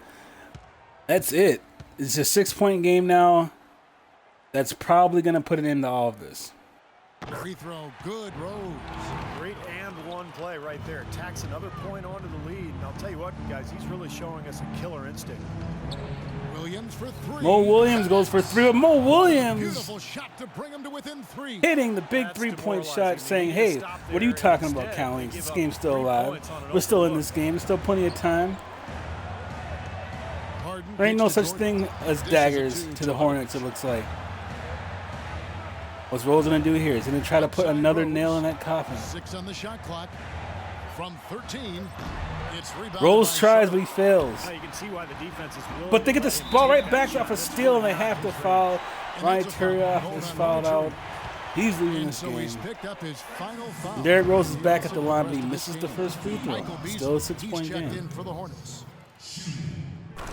That's it. It's a 6-point game now. That's probably going to put an end to all of this. Free throw, good, Rose. Great and one play right there. Tacks another point onto the lead. And I'll tell you what, guys, he's really showing us a killer instinct. Williams for 3. Mo Williams goes for 3. But Mo Williams Beautiful shot to bring him to within 3. hitting the big 3-point shot, saying, hey, what are you talking about, Cowlings? This game's still alive. We're still in this game. There's still plenty of time. There ain't no such thing as daggers to the Hornets, it looks like. What's Rose going to do here? He's going to try to put another nail in that coffin. 6 on the shot clock. From 13, it's rebounded. Rose tries, but he fails. You can see why the defense is willing But they get to the let ball him right take back that off a shot. steal, and they have to foul. Ryan Turioff is fouled out. He's losing this So he's game. picked up his final foul. Derrick Rose is back at the line, but he misses the first free throw. Michael Beasley, Still a he's 6-point checked game. in for the Hornets.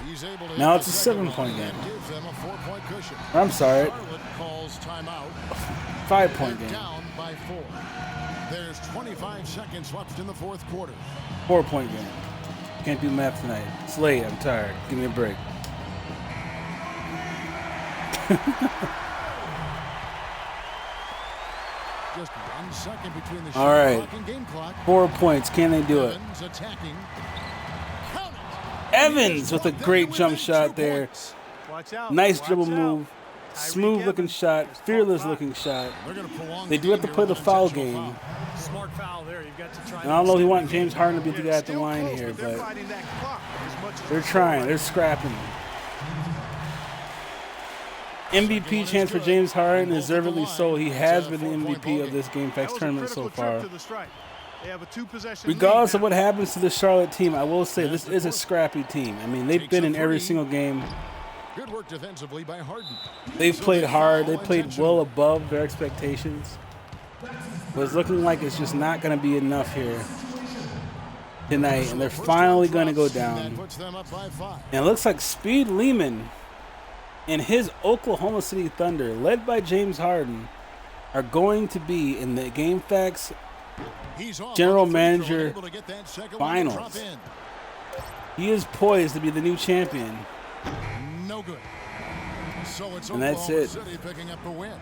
He's able to Now hit it's a the second 7-point one game. and gives them a 4-point cushion. I'm sorry, Charlotte calls timeout. 5-point They're game. down by 4. There's 25 seconds left in the 4th quarter. 4-point game. Can't do math tonight. It's late. I'm tired. Give me a break. Just 1 second between the All shot right. clock and game clock. 4 points. Can they do it? Evans attacking. Count it. Evans with a great jump shot there. Watch out. Nice Watch dribble out. move. Smooth looking shot. Fearless looking shot. They're gonna prolong They the do have to game play here the with foul intentional game. foul. Smart foul there. You've got to try. And I don't know if you want James Harden to be the guy at the Still line close, here, they're but fighting that clock as much as they're trying. They're scrapping. MVP chance for James Harden, deservedly so. He has been the MVP of this Gamefaqs tournament so far. Regardless of what happens to the Charlotte team, I will say this is a scrappy team. I mean, they've been in every single game. Good work defensively by Harden. They've played hard. They played well above their expectations. But it's looking like it's just not going to be enough here tonight, and they're finally going to go down. Puts them up by 5. And it looks like Speed Lehman and his Oklahoma City Thunder, led by James Harden, are going to be in the Gamefaqs He's off General on the free throw, Manager able to get that second one to drop Finals. in. He is poised to be the new champion. No good. So it's And that's Oklahoma it. City picking up the win.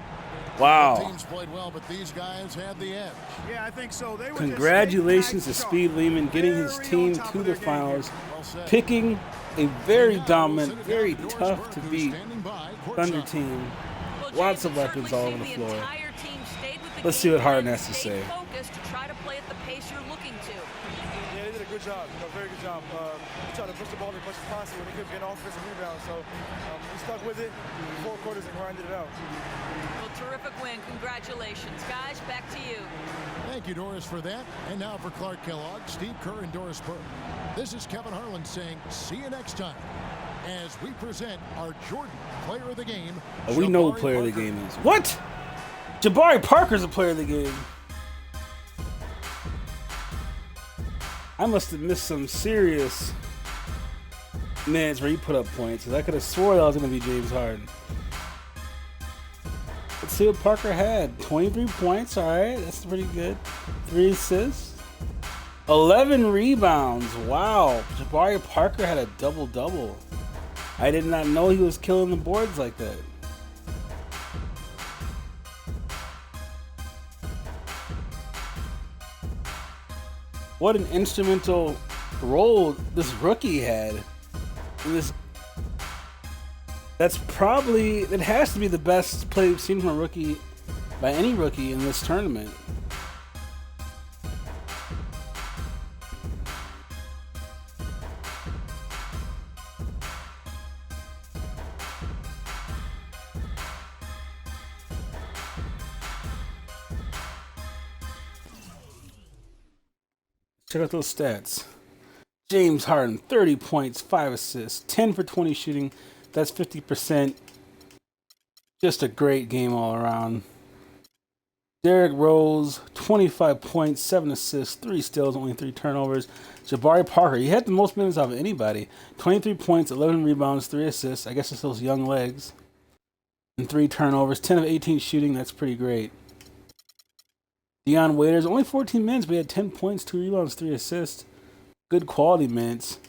Wow. Teams played well, but these guys had the edge. Yeah, I think so. They were Congratulations to just Speed Lehman getting his team to the finals, Well said. picking a very dominant, Sit down very Doris tough Burke, to who's beat standing by, Thunder courtside. team. Well, Lots James, of it weapons certainly all over the seemed floor. entire team stayed with the Let's game see what Harden plan, has to stayed say. focused to try to play at the pace you're looking to. job. Very good job. We tried to push the ball as much as possible. We couldn't get offensive rebounds, so we stuck with it. 4 quarters and grinded it out. Well, terrific win. Congratulations. Guys, back to you. Thank you, Doris, for that. And now for Clark Kellogg, Steve Kerr, and Doris Burke. This is Kevin Harlan saying, see you next time, as we present our Jordan Player of the Game. Oh, we know who Player of the Game is. What? Jabari Parker's a Player of the Game. I must have missed some serious minutes where he put up points, because I could have swore that was going to be James Harden. Let's see what Parker had. 23 points, all right. That's pretty good. 3 assists. 11 rebounds. Wow. Jabari Parker had a double-double. I did not know he was killing the boards like that. What an instrumental role this rookie had. That's probably, it has to be the best play we've seen from a rookie, by any rookie in this tournament. Check out those stats. James Harden, 30 points, 5 assists, 10 for 20 shooting. That's 50%. Just a great game all around. Derrick Rose, 25 points, 7 assists, 3 steals, only 3 turnovers. Jabari Parker, he had the most minutes out of anybody. 23 points, 11 rebounds, 3 assists. I guess it's those young legs. And 3 turnovers, 10 of 18 shooting. That's pretty great. Deion Waiters, only 14 minutes, but he had 10 points, 2 rebounds, 3 assists. Good quality minutes.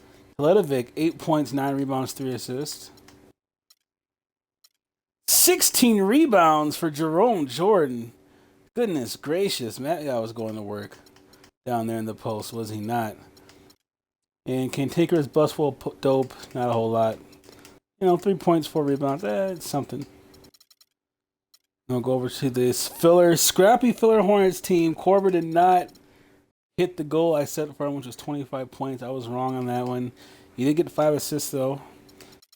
Teletovic, 8 points, 9 rebounds, 3 assists. 16 rebounds for Jerome Jordan. Goodness gracious. Matt was going to work down there in the post, was he not? And Cantankerous Buswell dope, not a whole lot. 3 points, 4 rebounds. It's something. I'll go over to this scrappy filler Hornets team. Korver did not hit the goal I set for him, which was 25 points. I was wrong on that one. He did get 5 assists, though.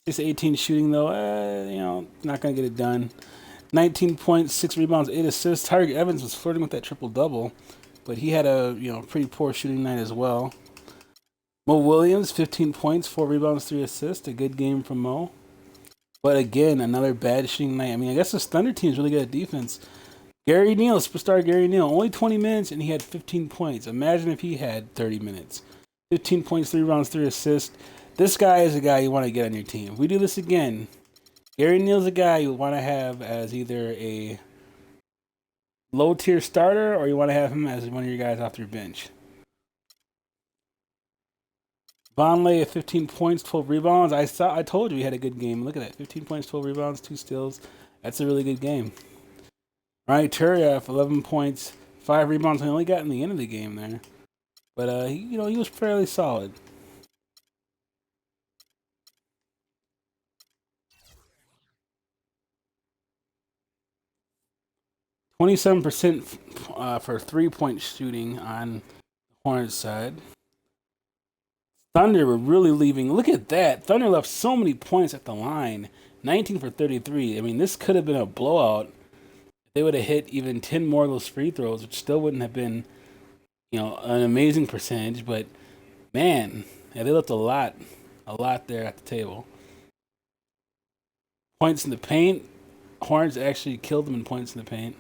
Just 18 shooting, though. Not going to get it done. 19 points, 6 rebounds, 8 assists. Tyreek Evans was flirting with that triple-double, but he had a pretty poor shooting night as well. Mo Williams, 15 points, 4 rebounds, 3 assists. A good game from Mo. But again, another bad shooting night. I guess this Thunder team is really good at defense. Gary Neal, superstar Gary Neal, only 20 minutes and he had 15 points. Imagine if he had 30 minutes. 15 points, 3 rebounds, 3 assists. This guy is a guy you want to get on your team. If we do this again, Gary Neal's a guy you want to have as either a low-tier starter or you want to have him as one of your guys off your bench. Vonleh at 15 points, 12 rebounds. I told you he had a good game. Look at that. 15 points, 12 rebounds, 2 steals. That's a really good game. Ryan Turiaf, 11 points, 5 rebounds. He only got in the end of the game there. But, he was fairly solid. %, for 3-point shooting on the Hornets side. Thunder were really leaving. Look at that. Thunder left so many points at the line. 19 for 33. This could have been a blowout. They would have hit even 10 more of those free throws, which still wouldn't have been, an amazing percentage. But, man, they left a lot there at the table. Points in the paint. Hornets actually killed them in points in the paint.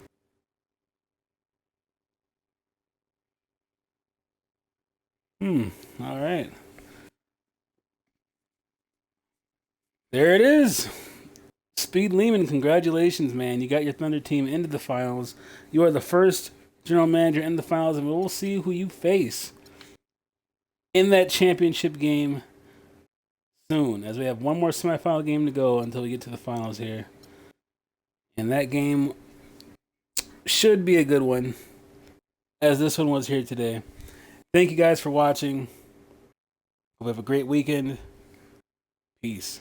All right. There it is. Speed Lehman, congratulations, man. You got your Thunder team into the finals. You are the first general manager in the finals, and we'll see who you face in that championship game soon, as we have one more semifinal game to go until we get to the finals here. And that game should be a good one, as this one was here today. Thank you guys for watching. Hope you have a great weekend. Peace.